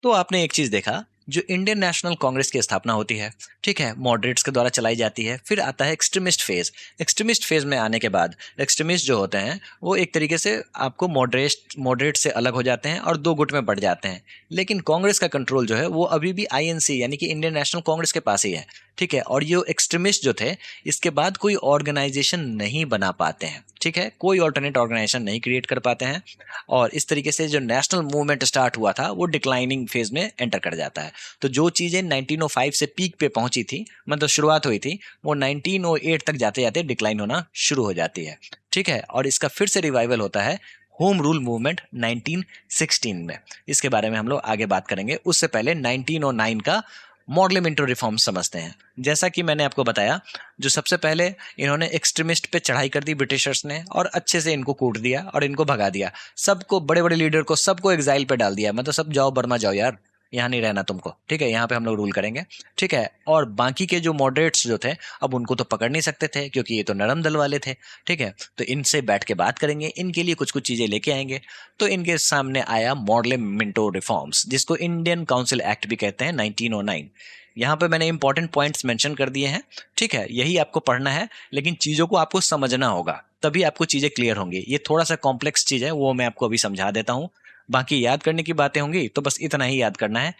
[SPEAKER 1] तो आपने एक चीज देखा, जो इंडियन नेशनल कांग्रेस की स्थापना होती है, ठीक है, मॉडरेट्स के द्वारा चलाई जाती है, फिर आता है एक्सट्रीमिस्ट फेज। एक्सट्रीमिस्ट फेज में आने के बाद एक्सट्रीमिस्ट जो होते हैं वो एक तरीके से आपको मॉडरेट से अलग हो जाते हैं और दो गुट में बढ़ जाते हैं। लेकिन कांग्रेस का कंट्रोल जो है वो अभी भी आईएनसी यानी कि इंडियन नेशनल कांग्रेस के पास ही है, ठीक है। और ये एक्सट्रीमिस्ट जो थे इसके बाद कोई ऑर्गेनाइजेशन नहीं बना पाते हैं, ठीक है, कोई ऑल्टरनेट ऑर्गेनाइजेशन नहीं क्रिएट कर पाते हैं और इस तरीके से जो नेशनल मूवमेंट स्टार्ट हुआ था वो डिक्लाइनिंग फेज में एंटर कर जाता है। तो जो चीजें 1905 से पीक पे पहुंची थी, मतलब शुरुआत हुई थी, वो 1908 तक जाते जाते डिक्लाइन होना शुरू हो जाती है, ठीक है। और इसका फिर से रिवाइवल होता है होम रूल मूवमेंट 1916 में। इसके बारे में हम लोग आगे बात करेंगे, उससे पहले 1909 का मॉडल मिंटो रिफॉर्म समझते हैं। जैसा कि मैंने आपको बताया, जो सबसे पहले इन्होंने एक्सट्रीमिस्ट पे चढ़ाई कर दी ब्रिटिशर्स ने और अच्छे से इनको कूट दिया और इनको भगा दिया, सबको, बड़े बड़े लीडर को सबको एग्जाइल पे डाल दिया, मतलब सब जाओ बर्मा जाओ यार, यहाँ नहीं रहना तुमको, ठीक है, यहाँ पे हम लोग रूल करेंगे, ठीक है। और बाकी के जो मॉडरेट्स जो थे अब उनको तो पकड़ नहीं सकते थे क्योंकि ये तो नरम दल वाले थे, ठीक है। तो इनसे बैठ के बात करेंगे, इनके लिए कुछ कुछ चीजें लेके आएंगे। तो इनके सामने आया मॉडल मिंटो रिफॉर्म्स, जिसको इंडियन काउंसिल एक्ट भी कहते हैं, 1909। यहाँ पे मैंने इंपॉर्टेंट पॉइंट्स मेंशन कर दिए हैं, ठीक है, यही आपको पढ़ना है, लेकिन चीजों को आपको समझना होगा तभी आपको चीजें क्लियर होंगी। ये थोड़ा सा कॉम्प्लेक्स चीज है, वो मैं आपको अभी समझा देता हूँ। बाकी याद करने की बातें होंगी तो बस इतना ही याद करना है।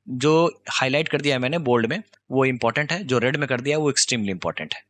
[SPEAKER 1] जो हाईलाइट कर दिया है मैंने बोल्ड में वो इंपॉर्टेंट है, जो रेड में कर दिया वो एक्सट्रीमली इंपॉर्टेंट है।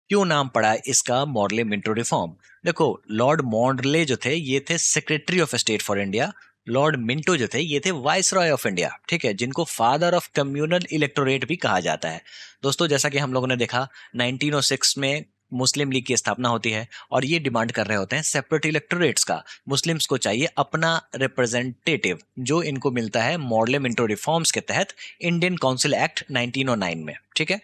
[SPEAKER 1] क्यों नाम पड़ा इसका मॉडले मिंटो रिफॉर्म? देखो, लॉर्ड मॉडले जो थे ये थे secretary of state for India. Lord Minto जो थे ये थे वाइस रॉय ऑफ इंडिया, ठीक है, जिनको फादर ऑफ कम्युनल इलेक्टोरेट भी कहा जाता है। दोस्तों, जैसा कि हम लोगों ने देखा 1906 में मुस्लिम लीग की स्थापना होती है और ये डिमांड कर रहे होते हैं सेपरेट इलेक्टोरेट्स का। मुस्लिम्स को चाहिए अपना रिप्रेजेंटेटिव, जो इनको मिलता है मॉडले मिंटो रिफॉर्म्स के तहत इंडियन काउंसिल एक्ट 1909 में, ठीक है।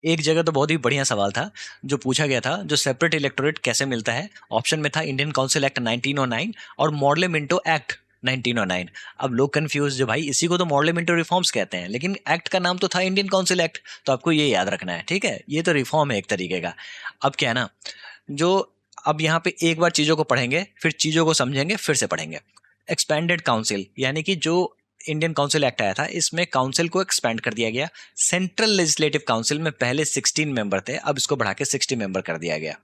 [SPEAKER 1] एक जगह तो बहुत ही बढ़िया सवाल था जो पूछा गया था, जो सेपरेट इलेक्टोरेट कैसे मिलता है। ऑप्शन में था इंडियन काउंसिल एक्ट 1909 और मॉडले मिंटो एक्ट 1909। अब लोग कंफ्यूज, जो भाई इसी को तो मॉडले मिंटो रिफॉर्म्स कहते हैं, लेकिन एक्ट का नाम तो था इंडियन काउंसिल एक्ट। तो आपको ये याद रखना है, ठीक है, ये तो रिफॉर्म है एक तरीके का। अब क्या है ना, जो अब यहाँ पे एक बार चीजों को पढ़ेंगे फिर चीजों को समझेंगे फिर से पढ़ेंगे। एक्सपेंडेड काउंसिल यानी कि जो इंडियन काउंसिल एक्ट आया था इसमें काउंसिल को एक्सपेंड कर दिया गया। सेंट्रल लेजिस्लेटिव काउंसिल में पहले 16 मेंबर थे, अब इसको बढ़ा के 60 मेंबर कर दिया गया।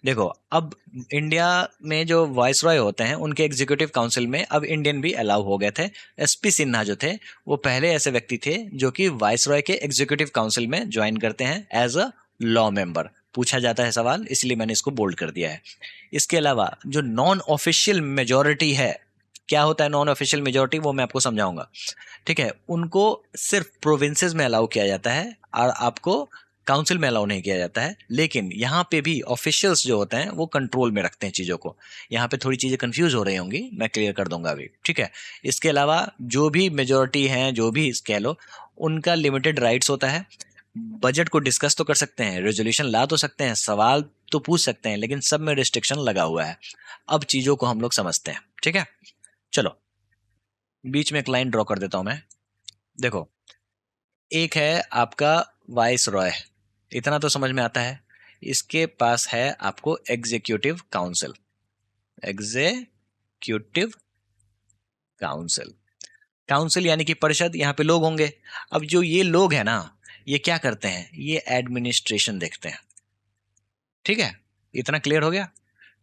[SPEAKER 1] देखो, अब इंडिया में जो वाइस रॉय होते हैं उनके एग्जीक्यूटिव काउंसिल में अब इंडियन भी अलाउ हो गए थे। एसपी सिन्हा जो थे वो पहले ऐसे व्यक्ति थे जो कि वाइस रॉय के एग्जीक्यूटिव काउंसिल में ज्वाइन करते हैं एज अ लॉ मेंबर। पूछा जाता है सवाल, इसलिए मैंने इसको बोल्ड कर दिया है। इसके अलावा जो नॉन ऑफिशियल मेजोरिटी है, क्या होता है नॉन ऑफिशियल मेजोरिटी, वो मैं आपको समझाऊंगा, ठीक है। उनको सिर्फ प्रोविंसेस में अलाउ किया जाता है और आपको काउंसिल में अलाउ नहीं किया जाता है। लेकिन यहाँ पे भी ऑफिशियल्स जो होते हैं वो कंट्रोल में रखते हैं चीज़ों को। यहाँ पे थोड़ी चीज़ें कंफ्यूज हो रही होंगी, मैं क्लियर कर दूंगा अभी, ठीक है। इसके अलावा जो भी मेजोरिटी हैं, जो भी कह लो, उनका लिमिटेड राइट्स होता है। बजट को डिस्कस तो कर सकते हैं, रेजोल्यूशन ला तो सकते हैं, सवाल तो पूछ सकते हैं, लेकिन सब में रिस्ट्रिक्शन लगा हुआ है। अब चीज़ों को हम लोग समझते हैं, ठीक है। चलो, बीच में एक लाइन ड्रॉ कर देता हूं मैं। देखो, एक है आपका वाइस रॉय, इतना तो समझ में आता है। इसके पास है आपको executive council. Executive council, council यानी कि परिषद, यहाँ पे लोग होंगे। अब जो ये लोग हैं ना, ये क्या करते हैं, ये एडमिनिस्ट्रेशन देखते हैं। ठीक है, इतना क्लियर हो गया।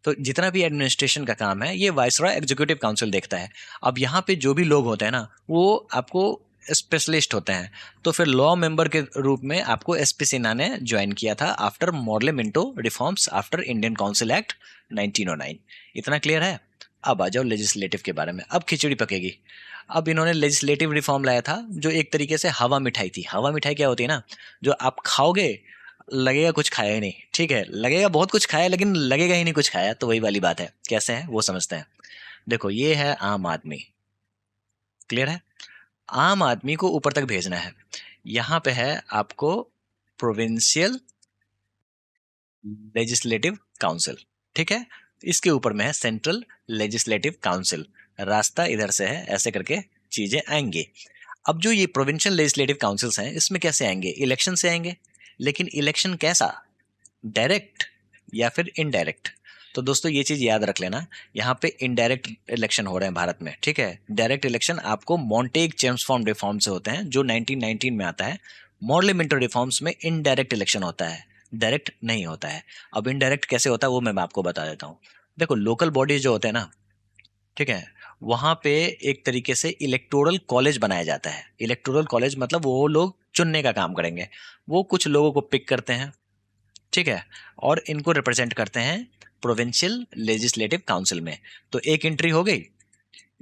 [SPEAKER 1] तो जितना भी एडमिनिस्ट्रेशन का काम है ये वाइसरॉय एग्जीक्यूटिव काउंसिल देखता है। अब यहाँ पे जो भी लोग होते हैं ना, वो आपको स्पेशलिस्ट होते हैं। तो फिर लॉ मेंबर के रूप में आपको एसपी सिन्हा ने ज्वाइन किया था after Morley Minto reforms after Indian Council Act 1909। इतना क्लियर है। अब आ जाओ लेजिस्लेटिव के बारे में, अब खिचड़ी पकेगी। अब इन्होंने लेजिस्लेटिव रिफॉर्म लाया था जो एक तरीके से हवा मिठाई थी। हवा मिठाई क्या होती है ना, जो आप खाओगे लगेगा कुछ खाया ही नहीं। ठीक है, लगेगा बहुत कुछ खाया लेकिन लगेगा ही नहीं कुछ खाया। तो वही वाली बात है, कैसे है वो समझते हैं। देखो ये है आम आदमी, क्लियर है। आम आदमी को ऊपर तक भेजना है। यहाँ पे है आपको प्रोविंशियल लेजिस्लेटिव काउंसिल। ठीक है, इसके ऊपर में है सेंट्रल लेजिस्लेटिव काउंसिल। रास्ता इधर से है, ऐसे करके चीजें आएंगी। अब जो ये प्रोविंशियल लेजिस्लेटिव काउंसिल्स हैं, इसमें कैसे आएंगे, इलेक्शन से आएंगे। लेकिन इलेक्शन कैसा, डायरेक्ट या फिर इनडायरेक्ट। तो दोस्तों ये चीज याद रख लेना, यहाँ पे इनडायरेक्ट इलेक्शन हो रहे हैं भारत में। ठीक है, डायरेक्ट इलेक्शन आपको मॉन्टेग चेम्सफोर्ड रिफॉर्म से होते हैं जो 1919 में आता है। मॉर्लेमेंटो रिफॉर्म्स में इनडायरेक्ट इलेक्शन होता है, डायरेक्ट नहीं होता है। अब इनडायरेक्ट कैसे होता है वो मैं आपको बता देता हूँ। देखो लोकल बॉडीज जो होते हैं ना, ठीक है, वहां पे एक तरीके से इलेक्टोरल कॉलेज बनाया जाता है। इलेक्टोरल कॉलेज मतलब वो लोग चुनने का काम करेंगे। वो कुछ लोगों को पिक करते हैं, ठीक है, और इनको रिप्रेजेंट करते हैं प्रोविंशियल लेजिस्लेटिव काउंसिल में। तो एक एंट्री हो गई।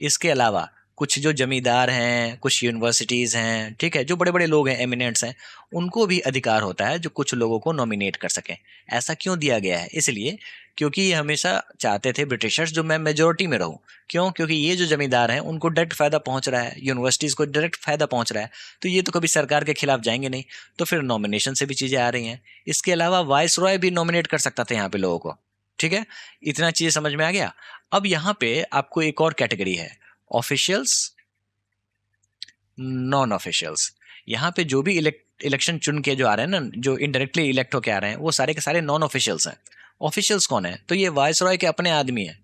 [SPEAKER 1] इसके अलावा कुछ जो जमींदार हैं, कुछ यूनिवर्सिटीज़ हैं, ठीक है, जो बड़े बड़े लोग हैं, एमिनेंट्स हैं, उनको भी अधिकार होता है जो कुछ लोगों को नॉमिनेट कर सकें। ऐसा क्यों दिया गया है, इसलिए क्योंकि ये हमेशा चाहते थे ब्रिटिशर्स जो मैं मेजोरिटी में रहूं। क्यों, क्योंकि ये जो जमींदार हैं उनको डायरेक्ट फायदा पहुंच रहा है, यूनिवर्सिटीज़ को डायरेक्ट फायदा पहुंच रहा है, तो ये तो कभी सरकार के खिलाफ जाएंगे नहीं। तो फिर नॉमिनेशन से भी चीज़ें आ रही हैं। इसके अलावा वाइस रॉय भी नॉमिनेट कर सकता था यहाँ पे लोगों को। ठीक है, इतना चीज़ समझ में आ गया। अब यहाँ पे आपको एक और कैटेगरी है, ऑफिशियल्स, नॉन ऑफिशियल्स। यहाँ पे जो भी इलेक्शन चुन के जो आ रहे हैं ना, जो इनडायरेक्टली इलेक्ट होके आ रहे हैं, वो सारे के सारे नॉन ऑफिशियल्स हैं। ऑफिशियल्स कौन है, तो ये वाइसरॉय के अपने आदमी हैं।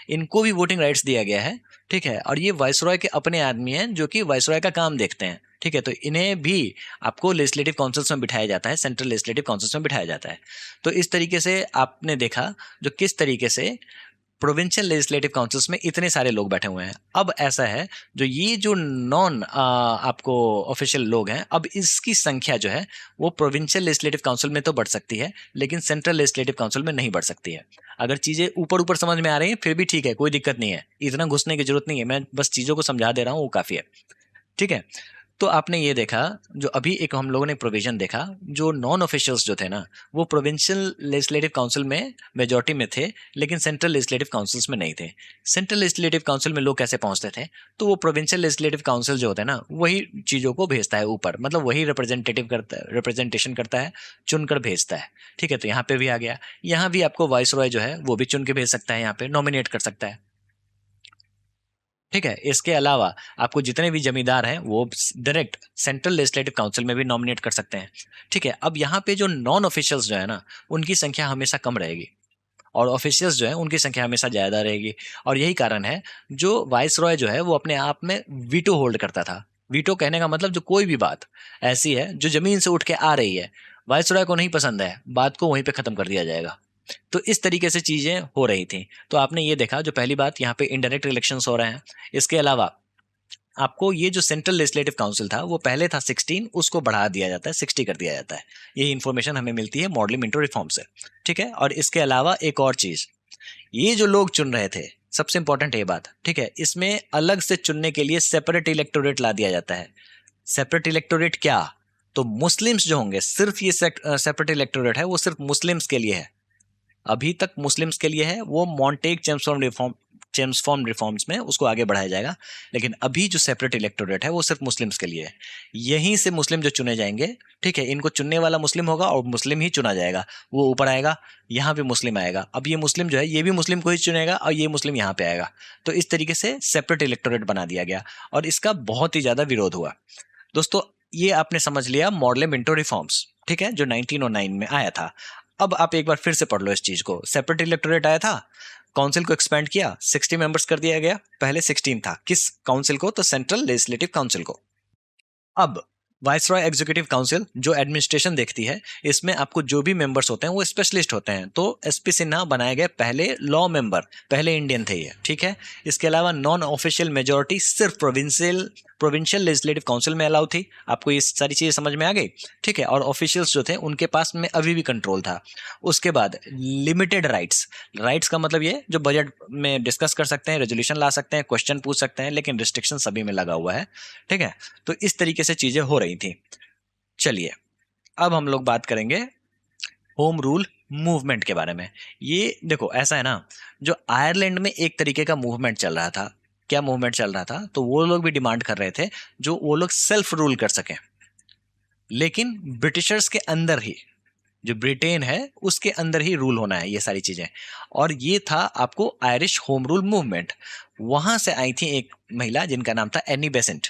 [SPEAKER 1] इनको भी वोटिंग राइट्स दिया गया है। ठीक है, और ये वाइसरॉय के अपने आदमी हैं जो कि वाइसरॉय का काम देखते हैं। ठीक है, तो इन्हें भी आपको लेजिस्लेटिव काउंसिल्स में बिठाया जाता है, सेंट्रल लेजिस्लेटिव काउंसिल्स में बिठाया जाता है। तो इस तरीके से आपने देखा जो किस तरीके से प्रोविंशियल लेजिस्लेटिव काउंसिल्स में इतने सारे लोग बैठे हुए हैं। अब ऐसा है, जो ये जो नॉन आपको ऑफिशियल लोग हैं, अब इसकी संख्या जो है वो प्रोविंशियल लेजिस्लेटिव काउंसिल में तो बढ़ सकती है, लेकिन सेंट्रल लेजिस्लेटिव काउंसिल में नहीं बढ़ सकती है। अगर चीज़ें ऊपर ऊपर समझ में आ रही हैं फिर भी ठीक है, कोई दिक्कत नहीं है, इतना घुसने की जरूरत नहीं है, मैं बस चीज़ों को समझा दे रहा हूँ, वो काफ़ी है। ठीक है, तो आपने ये देखा, जो अभी एक हम लोगों ने प्रोविजन देखा, जो नॉन ऑफिशियल्स जो थे ना, वो प्रोविंशियल लेजिस्लेटिव काउंसिल में मेजॉरिटी में थे, लेकिन सेंट्रल लेजिस्लेटिव काउंसिल्स में नहीं थे। सेंट्रल लेजिस्लेटिव काउंसिल में लोग कैसे पहुंचते थे, तो वो प्रोविंशियल लेजिस्लेटिव काउंसिल जो होता है ना, वही चीज़ों को भेजता है ऊपर, मतलब वही रिप्रेजेंटेटिव करता है, रिप्रेजेंटेशन करता है, चुनकर भेजता है। ठीक है, तो यहाँ पे भी आ गया। यहाँ भी आपको वाइस रॉय जो है वो भी चुन के भेज सकता है, यहाँ पे नॉमिनेट कर सकता है। ठीक है, इसके अलावा आपको जितने भी जमींदार हैं वो डायरेक्ट सेंट्रल लेजिस्लेटिव काउंसिल में भी नॉमिनेट कर सकते हैं। ठीक है, अब यहाँ पे जो नॉन ऑफिशियल्स जो है ना, उनकी संख्या हमेशा कम रहेगी, और ऑफिशियल्स जो है उनकी संख्या हमेशा ज़्यादा रहेगी। और यही कारण है जो वाइस रॉय जो है वो अपने आप में वीटो होल्ड करता था। वीटो कहने का मतलब जो कोई भी बात ऐसी है जो जमीन से उठ के आ रही है, वाइस रॉय को नहीं पसंद है, बात को वहीं पे खत्म कर दिया जाएगा। तो इस तरीके से चीजें हो रही थी। तो आपने ये देखा, जो पहली बात यहाँ पे इनडायरेक्ट इलेक्शंस हो रहे हैं। इसके अलावा आपको ये जो सेंट्रल लेजिस्लेटिव काउंसिल था वो पहले था 16, उसको बढ़ा दिया जाता है, 60 कर दिया जाता है। यही इन्फॉर्मेशन हमें मिलती है मॉडलिंग रिफॉर्म से। ठीक है, और इसके अलावा एक और चीज, ये जो लोग चुन रहे थे, सबसे इंपॉर्टेंट ये बात, ठीक है, इसमें अलग से चुनने के लिए सेपरेट इलेक्टोरेट ला दिया जाता है। सेपरेट इलेक्टोरेट क्या, तो मुस्लिम्स जो होंगे, सिर्फ ये सेपरेट इलेक्टोरेट है वो सिर्फ मुस्लिम्स के लिए है। अभी तक मुस्लिम्स के लिए है, वो मॉन्टेग चेम्सफोर्ड रिफॉर्म्स में उसको आगे बढ़ाया जाएगा। लेकिन अभी जो सेपरेट इलेक्टोरेट है वो सिर्फ मुस्लिम्स के लिए है। यहीं से मुस्लिम जो चुने जाएंगे, ठीक है, इनको चुनने वाला मुस्लिम होगा और मुस्लिम ही चुना जाएगा। वो ऊपर आएगा, यहाँ पे मुस्लिम आएगा। अब ये मुस्लिम जो है ये भी मुस्लिम को ही चुनेगा और ये मुस्लिम यहाँ पे आएगा। तो इस तरीके से सेपरेट इलेक्टोरेट बना दिया गया और इसका बहुत ही ज्यादा विरोध हुआ। दोस्तों ये आपने समझ लिया मॉडले मिंटो रिफॉर्म्स, ठीक है, जो 1909 में आया था। अब आप एक बार फिर से पढ़ लो इस चीज को। सेपरेट इलेक्टोरेट आया था, काउंसिल को एक्सपेंड किया, 60 मेंबर्स कर दिया गया, पहले 16 था। किस काउंसिल को? तो सेंट्रल लेजिस्लेटिव काउंसिल को। अब वाइसरॉय एग्जीक्यूटिव काउंसिल जो एडमिनिस्ट्रेशन देखती है, इसमें आपको जो भी मेंबर्स होते हैं वो स्पेशलिस्ट होते हैं। तो एसपी सिन्हा बनाए गए पहले लॉ मेंबर, पहले इंडियन थे ये, ठीक है। इसके अलावा नॉन ऑफिशियल मेजोरिटी सिर्फ प्रोविंशियल लेजिस्लेटिव काउंसिल में अलाउ थी। आपको ये सारी चीजें समझ में आ गई, ठीक है। और ऑफिशियल्स जो थे उनके पास में अभी भी कंट्रोल था। उसके बाद लिमिटेड राइट्स, राइट्स का मतलब ये जो बजट में डिस्कस कर सकते हैं, रेजोल्यूशन ला सकते हैं, क्वेश्चन पूछ सकते हैं, लेकिन रिस्ट्रिक्शन सभी में लगा हुआ है, ठीक है। तो इस तरीके से चीजें हो रही थी। चलिए अब हम लोग बात करेंगे होम रूल मूवमेंट के बारे में। ये देखो ऐसा है ना, जो आयरलैंड में एक तरीके का मूवमेंट चल रहा था। क्या मूवमेंट चल रहा था? तो वो लोग भी डिमांड कर रहे थे जो वो लोग सेल्फ रूल कर सकें, लेकिन ब्रिटिशर्स के अंदर ही, जो ब्रिटेन है उसके अंदर ही रूल होना है ये सारी चीजें। और ये था आपको आयरिश होम रूल मूवमेंट। वहां से आई थी एक महिला जिनका नाम था एनी बेसेंट,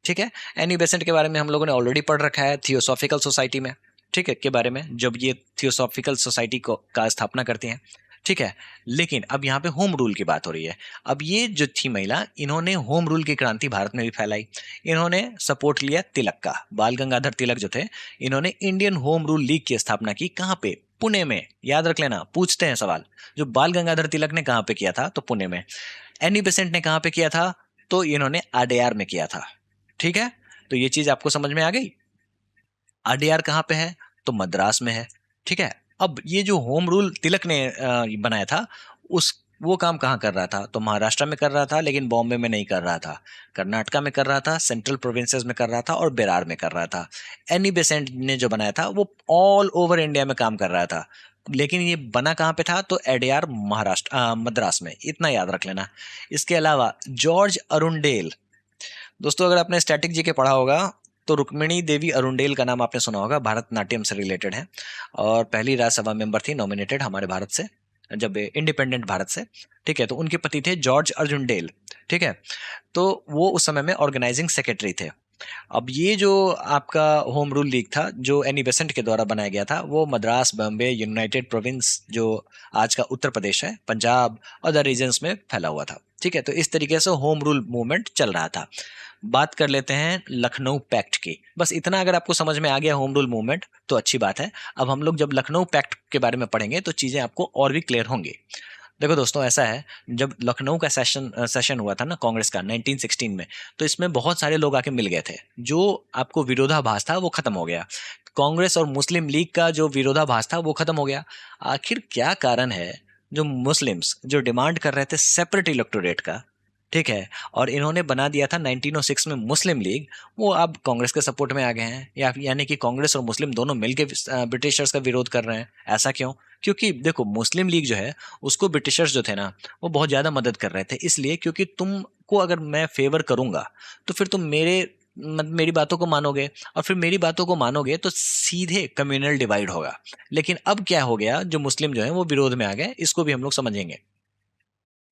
[SPEAKER 1] ठीक है। एनी बेसेंट के बारे में हम लोगों ने ऑलरेडी पढ़ रखा है थियोसॉफिकल सोसाइटी में, ठीक है, के बारे में, जब ये थियोसॉफिकल सोसाइटी को का स्थापना करती हैं, ठीक है। लेकिन अब यहाँ पे होम रूल की बात हो रही है। अब ये जो थी महिला, इन्होंने होम रूल की क्रांति भारत में भी फैलाई। इन्होंने सपोर्ट लिया तिलक का, बाल गंगाधर तिलक जो थे, इन्होंने इंडियन होम रूल लीग की स्थापना की। कहाँ पे? पुणे में। याद रख लेना, पूछते हैं सवाल। जो बाल गंगाधर तिलक ने कहाँ पे किया था? तो पुणे में। एनी बेसेंट ने कहाँ पे किया था? तो इन्होंने आरडीआर में किया था, ठीक है। तो ये चीज आपको समझ में आ गई। आरडीआर कहाँ पे है? तो मद्रास में है, ठीक है। अब ये जो होम रूल तिलक ने बनाया था, उस वो काम कहाँ कर रहा था? तो महाराष्ट्र में कर रहा था, लेकिन बॉम्बे में नहीं कर रहा था। कर्नाटका में कर रहा था, सेंट्रल प्रोविंसेस में कर रहा था, और बिरार में कर रहा था। एनी बेसेंट ने जो बनाया था वो ऑल ओवर इंडिया में काम कर रहा था, लेकिन ये बना कहाँ पे था? तो एडीआर महाराष्ट्र मद्रास में। इतना याद रख लेना। इसके अलावा जॉर्ज अरुंडेल, दोस्तों अगर आपने स्टैटिक जी के पढ़ा होगा तो रुक्मिणी देवी अरुंडेल का नाम आपने सुना होगा, भारतनाट्यम से रिलेटेड है, और पहली राज्यसभा मेंबर थी नॉमिनेटेड हमारे भारत से, जब इंडिपेंडेंट भारत से, ठीक है। तो उनके पति थे जॉर्ज अर्जुनडेल, ठीक है। तो वो उस समय में ऑर्गेनाइजिंग सेक्रेटरी थे। अब ये जो आपका होम रूल लीग था जो एनी बेसेंट के द्वारा बनाया गया था, वो मद्रास, बॉम्बे, यूनाइटेड प्रोविंस जो आज का उत्तर प्रदेश है, पंजाब, अदर रीजन्स में फैला हुआ था, ठीक है। तो इस तरीके से होम रूल मूवमेंट चल रहा था। बात कर लेते हैं लखनऊ पैक्ट की। बस इतना अगर आपको समझ में आ गया होम रूल मूवमेंट तो अच्छी बात है। अब हम लोग जब लखनऊ पैक्ट के बारे में पढ़ेंगे तो चीजें आपको और भी क्लियर होंगी। देखो दोस्तों ऐसा है, जब लखनऊ का सेशन हुआ था ना कांग्रेस का 1916 में, तो इसमें बहुत सारे लोग आके मिल गए थे। जो आपको विरोधाभास था वो खत्म हो गया। कांग्रेस और मुस्लिम लीग का जो विरोधाभास था वो खत्म हो गया। आखिर क्या कारण है? जो मुस्लिम्स जो डिमांड कर रहे थे सेपरेट इलेक्टोरेट का, ठीक है, और इन्होंने बना दिया था 1906 में मुस्लिम लीग, वो अब कांग्रेस के सपोर्ट में आ गए हैं, या यानी कि कांग्रेस और मुस्लिम दोनों मिलकर ब्रिटिशर्स का विरोध कर रहे हैं। ऐसा क्यों? क्योंकि देखो मुस्लिम लीग जो है उसको ब्रिटिशर्स जो थे ना वो बहुत ज्यादा मदद कर रहे थे, इसलिए क्योंकि तुमको अगर मैं फेवर करूंगा तो फिर तुम मेरी बातों को मानोगे, और फिर मेरी बातों को मानोगे तो सीधे कम्युनल डिवाइड होगा। लेकिन अब क्या हो गया, जो मुस्लिम जो है वो विरोध में आ गए, इसको भी हम लोग समझेंगे।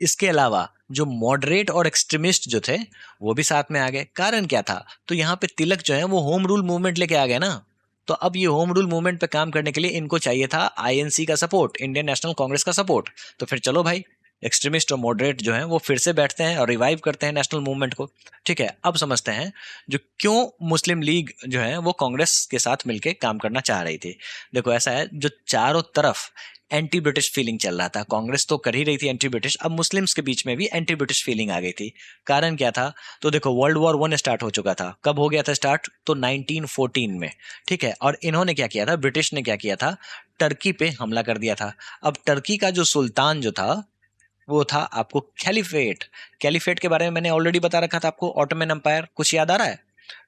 [SPEAKER 1] इसके अलावा जो मॉडरेट और एक्सट्रीमिस्ट जो थे वो भी साथ में आ गए। कारण क्या था? तो यहाँ पे तिलक जो है वो होम रूल मूवमेंट लेके आ गए ना। तो अब ये होम रूल मूवमेंट पे काम करने के लिए इनको चाहिए था आईएनसी का सपोर्ट, इंडियन नेशनल कांग्रेस का सपोर्ट। तो फिर चलो भाई, एक्सट्रीमिस्ट और मॉडरेट जो है वो फिर से बैठते हैं और रिवाइव करते हैं नेशनल मूवमेंट को, ठीक है। अब समझते हैं जो क्यों मुस्लिम लीग जो है वो कांग्रेस के साथ मिलकर काम करना चाह रही थी। देखो ऐसा है, जो चारों तरफ एंटी ब्रिटिश फीलिंग चल रहा था, कांग्रेस तो कर ही रही थी एंटी ब्रिटिश, अब मुस्लिम्स के बीच में भी एंटी ब्रिटिश फीलिंग आ गई थी। कारण क्या था? तो देखो वर्ल्ड वॉर वन स्टार्ट हो चुका था। कब हो गया था स्टार्ट? तो 1914 में, ठीक है। और इन्होंने क्या किया था, ब्रिटिश ने क्या किया था, टर्की पे हमला कर दिया था। अब टर्की का जो सुल्तान जो था वो था आपको कैलिफेट। कैलिफेट के बारे में मैंने ऑलरेडी बता रखा था आपको, ऑटोमन एम्पायर, कुछ याद आ रहा है?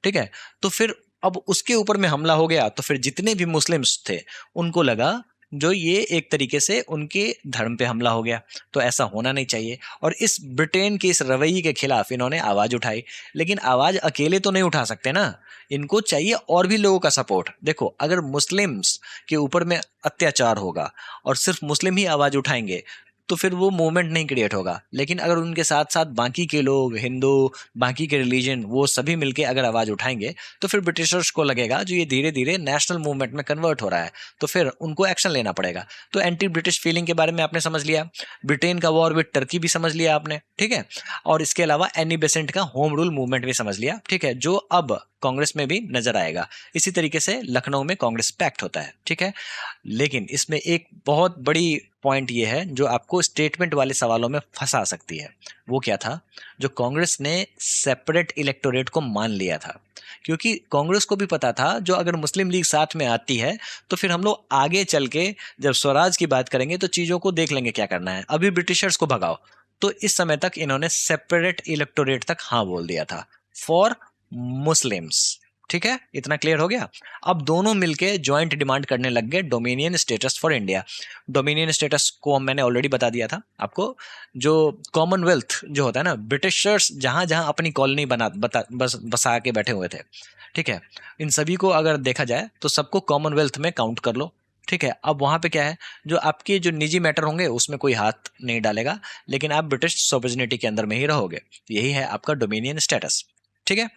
[SPEAKER 1] ठीक है। तो फिर अब उसके ऊपर में हमला हो गया, तो फिर जितने भी मुस्लिम्स थे उनको लगा जो ये एक तरीके से उनके धर्म पे हमला हो गया, तो ऐसा होना नहीं चाहिए। और इस ब्रिटेन के इस रवैये के खिलाफ इन्होंने आवाज उठाई। लेकिन आवाज अकेले तो नहीं उठा सकते ना, इनको चाहिए और भी लोगों का सपोर्ट। देखो अगर मुस्लिम्स के ऊपर में अत्याचार होगा और सिर्फ मुस्लिम ही आवाज उठाएंगे तो फिर वो मूवमेंट नहीं क्रिएट होगा। लेकिन अगर उनके साथ साथ बाकी के लोग, हिंदू, बाकी के रिलीजन, वो सभी मिलके अगर आवाज उठाएंगे तो फिर ब्रिटिशर्स को लगेगा जो ये धीरे धीरे नेशनल मूवमेंट में कन्वर्ट हो रहा है, तो फिर उनको एक्शन लेना पड़ेगा। तो एंटी ब्रिटिश फीलिंग के बारे में आपने समझ लिया, ब्रिटेन का वॉर विद टर्की भी समझ लिया आपने, ठीक है, और इसके अलावा एनी बेसेंट का होम रूल मूवमेंट भी समझ लिया, ठीक है, जो अब कांग्रेस में भी नजर आएगा। इसी तरीके से लखनऊ में कांग्रेस पैक्ट होता है, ठीक है। लेकिन इसमें एक बहुत बड़ी पॉइंट ये है जो आपको स्टेटमेंट वाले सवालों में फंसा सकती है। वो क्या था? जो कांग्रेस ने सेपरेट इलेक्टोरेट को मान लिया था, क्योंकि कांग्रेस को भी पता था जो अगर मुस्लिम लीग साथ में आती है तो फिर हम लोग आगे चल के जब स्वराज की बात करेंगे तो चीजों को देख लेंगे क्या करना है, अभी ब्रिटिशर्स को भगाओ। तो इस समय तक इन्होंने सेपरेट इलेक्टोरेट तक हाँ बोल दिया था फॉर मुस्लिम्स, ठीक है, इतना क्लियर हो गया। अब दोनों मिलके ज्वाइंट डिमांड करने लग गए dominion status for India. Dominion status को मैंने ऑलरेडी बता दिया था आपको, जो कॉमनवेल्थ जो होता है ना, ब्रिटिशर्स जहां जहां अपनी कॉलोनी बसा के बैठे हुए थे, ठीक है, इन सभी को अगर देखा जाए तो सबको कॉमनवेल्थ में काउंट कर लो, ठीक है। अब वहां पे क्या है, जो आपके जो निजी मैटर होंगे उसमें कोई हाथ नहीं डालेगा, लेकिन आप ब्रिटिश सोवरेनिटी के अंदर में ही रहोगे। यही है आपका डोमिनियन स्टेटस, ठीक है।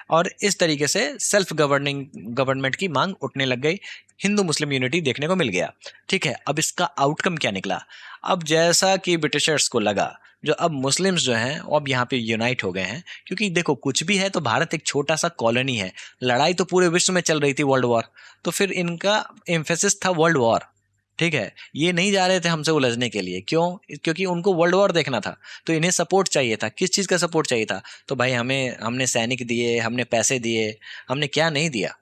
[SPEAKER 1] और इस तरीके से सेल्फ गवर्निंग गवर्नमेंट की मांग उठने लग गई, हिंदू मुस्लिम यूनिटी देखने को मिल गया, ठीक है। अब इसका आउटकम क्या निकला? अब जैसा कि ब्रिटिशर्स को लगा जो अब मुस्लिम्स जो हैं वो अब यहाँ पे यूनाइट हो गए हैं, क्योंकि देखो कुछ भी है तो भारत एक छोटा सा कॉलोनी है, लड़ाई तो पूरे विश्व में चल रही थी, वर्ल्ड वॉर, तो फिर इनका एम्फेसिस था वर्ल्ड वॉर, ठीक है। ये नहीं जा रहे थे हमसे उलझने के लिए, क्यों? क्योंकि उनको वर्ल्ड वॉर देखना था, तो इन्हें सपोर्ट चाहिए था। किस चीज़ का सपोर्ट चाहिए था? तो भाई हमने सैनिक दिए, हमने पैसे दिए, हमने क्या नहीं दिया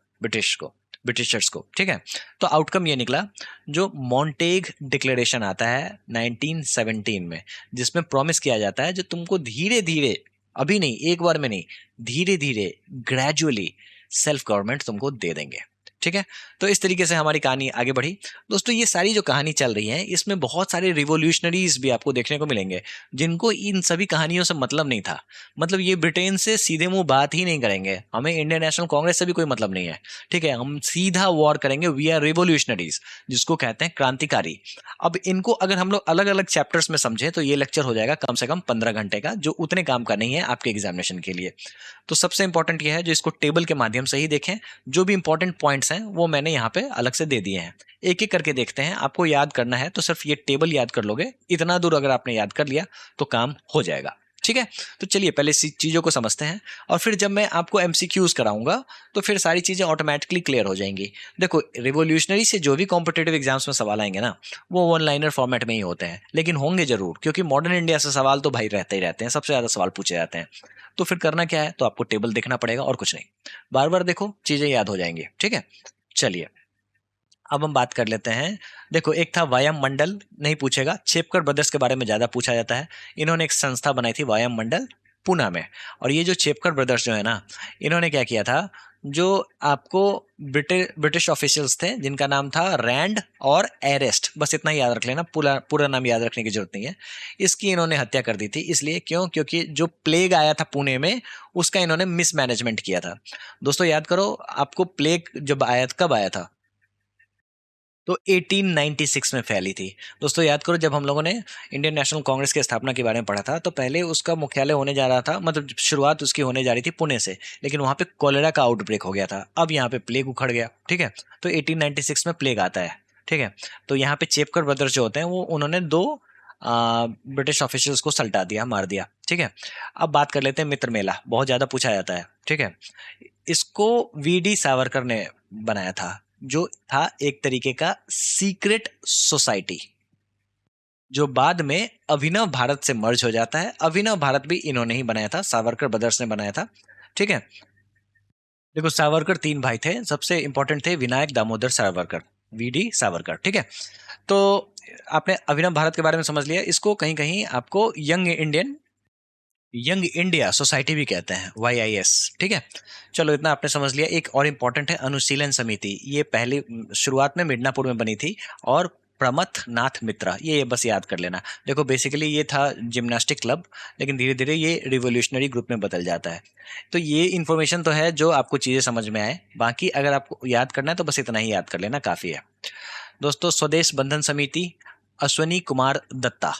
[SPEAKER 1] ब्रिटिशर्स को, ठीक है। तो आउटकम ये निकला, जो मॉन्टेग डिक्लेरेशन आता है 1917 में, जिसमें प्रॉमिस किया जाता है जो तुमको धीरे धीरे, अभी नहीं, एक बार में नहीं, धीरे धीरे ग्रेजुअली सेल्फ गवर्नमेंट तुमको दे देंगे, ठीक है। तो इस तरीके से हमारी कहानी आगे बढ़ी। दोस्तों ये सारी जो कहानी चल रही है इसमें बहुत सारे रिवोल्यूशनरीज भी आपको देखने को मिलेंगे जिनको इन सभी कहानियों से मतलब नहीं था। मतलब ये ब्रिटेन से सीधे मुंह बात ही नहीं करेंगे, हमें इंडियन नेशनल कांग्रेस से भी कोई मतलब नहीं है, ठीक है, हम सीधा वॉर करेंगे, वी आर रिवोल्यूशनरीज, जिसको कहते हैं क्रांतिकारी। अब इनको अगर हम लोग अलग अलग चैप्टर्स में समझे तो ये लेक्चर हो जाएगा कम से कम 15 घंटे का, जो उतने काम का नहीं है आपके एग्जामिनेशन के लिए। तो सबसे इंपॉर्टेंट ये है जो इसको टेबल के माध्यम से ही देखें, जो भी इंपॉर्टेंट पॉइंट्स हैं वो मैंने यहाँ पे अलग से दे दिए हैं, एक एक करके देखते हैं। आपको याद करना है तो सिर्फ ये टेबल याद कर लोगे, इतना दूर अगर आपने याद कर लिया तो काम हो जाएगा, ठीक है। तो चलिए पहले चीजों को समझते हैं, और फिर जब मैं आपको एमसीक्यूज कराऊंगा तो फिर सारी चीजें ऑटोमेटिकली क्लियर हो जाएंगी। देखो रिवोल्यूशनरी से जो भी कॉम्पिटेटिव एग्जाम्स में सवाल आएंगे ना, वो वन लाइनर फॉर्मेट में ही होते हैं, लेकिन होंगे जरूर, क्योंकि मॉडर्न इंडिया से सवाल तो भाई रहते ही रहते हैं, सबसे ज्यादा सवाल पूछे जाते हैं। तो फिर करना क्या है, तो आपको टेबल देखना पड़ेगा और कुछ नहीं, बार बार देखो चीजें याद हो जाएंगी, ठीक है। चलिए अब हम बात कर लेते हैं। देखो एक था वायम मंडल, नहीं पूछेगा, चेपकर ब्रदर्स के बारे में ज्यादा पूछा जाता है। इन्होंने एक संस्था बनाई थी वायम मंडल पूना में, और ये जो चेपकर ब्रदर्स जो है ना, इन्होंने क्या किया था, जो आपको ब्रिटिश ऑफिशियल्स थे जिनका नाम था रैंड और एरेस्ट, बस इतना ही याद रख लेना, पूरा पूरा नाम याद रखने की जरूरत नहीं है। इसकी इन्होंने हत्या कर दी थी, इसलिए क्यों? क्योंकि जो प्लेग आया था पुणे में उसका इन्होंने मिसमैनेजमेंट किया था। दोस्तों याद करो, आपको प्लेग जब आया कब आया था, तो 1896 में फैली थी। दोस्तों याद करो, जब हम लोगों ने इंडियन नेशनल कांग्रेस की स्थापना के बारे में पढ़ा था तो पहले उसका मुख्यालय होने जा रहा था, मतलब शुरुआत उसकी होने जा रही थी पुणे से, लेकिन वहां पे कोलेरा का आउटब्रेक हो गया था, अब यहाँ पे प्लेग उखड़ गया, ठीक है। तो 1896 में प्लेग आता है, ठीक है। तो यहाँ पे चेपकर ब्रदर्स जो होते हैं वो उन्होंने दो ब्रिटिश ऑफिशियल्स को सल्टा दिया, मार दिया, ठीक है। अब बात कर लेते हैं मित्र मेला, बहुत ज्यादा पूछा जाता है, ठीक है। इसको वी सावरकर ने बनाया था, जो था एक तरीके का सीक्रेट सोसाइटी, जो बाद में अभिनव भारत से मर्ज हो जाता है। अभिनव भारत भी इन्होंने ही बनाया था, सावरकर ब्रदर्स ने बनाया था, ठीक है। देखो सावरकर तीन भाई थे, सबसे इंपॉर्टेंट थे विनायक दामोदर सावरकर, वी सावरकर, ठीक है। तो आपने अभिनव भारत के बारे में समझ लिया, इसको कहीं कहीं आपको यंग इंडिया सोसाइटी भी कहते हैं, YIS, ठीक है। चलो इतना आपने समझ लिया। एक और इम्पोर्टेंट है अनुशीलन समिति, ये पहले शुरुआत में मिदनापुर में बनी थी, और प्रमथ नाथ मित्रा, ये बस याद कर लेना। देखो बेसिकली ये था जिम्नास्टिक क्लब, लेकिन धीरे धीरे ये रिवोल्यूशनरी ग्रुप में बदल जाता है। तो ये इन्फॉर्मेशन तो है जो आपको चीज़ें समझ में आए, बाकी अगर आपको याद करना है तो बस इतना ही याद कर लेना, काफ़ी है। दोस्तों स्वदेश बंधन समिति, अश्वनी कुमार दत्ता,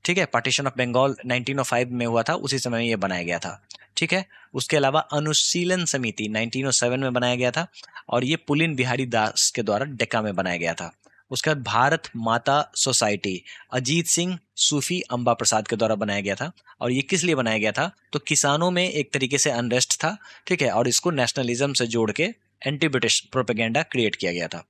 [SPEAKER 1] ठीक है, पार्टीशन ऑफ बंगाल 1905 में हुआ था, उसी समय ये बनाया गया था। ठीक है, उसके अलावा अनुशीलन समिति 1907 में बनाया गया था, और ये पुलिन बिहारी दास के द्वारा डेक्का में बनाया गया था। उसके बाद भारत माता सोसाइटी अजीत सिंह सूफी अंबा प्रसाद के द्वारा बनाया गया था, और ये किस लिए बनाया गया था, तो किसानों में एक तरीके से अनरेस्ट था, ठीक है, और इसको नेशनलिज्म से जोड़ के एंटी ब्रिटिश प्रोपेगेंडा क्रिएट किया गया था।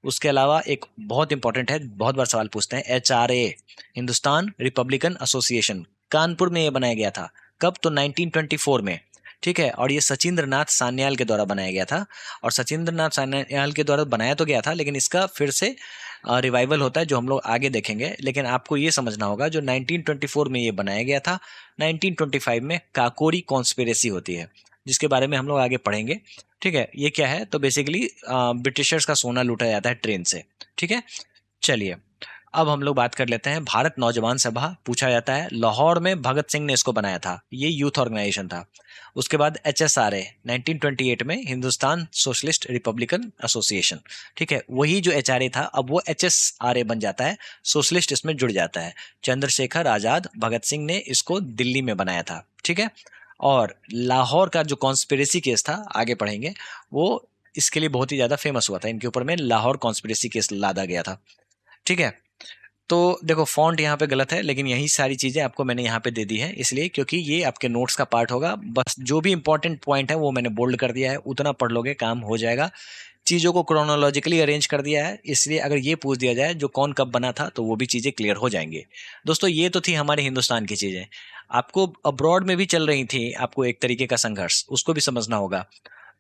[SPEAKER 1] उसके अलावा एक बहुत इंपॉर्टेंट है, बहुत बार सवाल पूछते हैं, HRA Hindustan Republican association, Kanpur में ये बनाया गया था। कब, तो 1924 में। ठीक है, और ये सचिंद्र नाथ सान्याल के द्वारा बनाया गया था, और सचिंद्र नाथ सान्याल के द्वारा बनाया तो गया था, लेकिन इसका फिर से रिवाइवल होता है, जो हम लोग आगे देखेंगे। लेकिन आपको ये समझना होगा, जो 1924 में ये बनाया गया था, 1925 में काकोरी कॉन्स्पिरेसी होती है, जिसके बारे में हम लोग आगे पढ़ेंगे। ठीक है, ये क्या है, तो बेसिकली ब्रिटिशर्स का सोना लूटा जाता है ट्रेन से। ठीक है, चलिए अब हम लोग बात कर लेते हैं भारत नौजवान सभा। पूछा जाता है, लाहौर में भगत सिंह ने इसको बनाया था, ये यूथ ऑर्गेनाइजेशन था। उसके बाद HSRA 1928 में हिंदुस्तान सोशलिस्ट रिपब्लिकन एसोसिएशन। ठीक है, वही जो HRA था अब वो HSRA बन जाता है, सोशलिस्ट इसमें जुड़ जाता है। चंद्रशेखर आजाद भगत सिंह ने इसको दिल्ली में बनाया था। ठीक है, और लाहौर का जो कॉन्स्पिरेसी केस था, आगे पढ़ेंगे, वो इसके लिए बहुत ही ज्यादा फेमस हुआ था, इनके ऊपर में लाहौर कॉन्स्पिरेसी केस लादा गया था। ठीक है, तो देखो फॉन्ट यहाँ पे गलत है, लेकिन यही सारी चीजें आपको मैंने यहाँ पे दे दी है, इसलिए क्योंकि ये आपके नोट्स का पार्ट होगा। बस जो भी इंपॉर्टेंट पॉइंट है वो मैंने बोल्ड कर दिया है, उतना पढ़ लोगे काम हो जाएगा। चीजों को क्रोनोलॉजिकली अरेंज कर दिया है, इसलिए अगर ये पूछ दिया जाए जो कौन कब बना था, तो वो भी चीजें क्लियर हो जाएंगे। दोस्तों ये तो थी हमारे हिंदुस्तान की चीजें। आपको अब्रॉड में भी चल रही थी, आपको एक तरीके का संघर्ष, उसको भी समझना होगा।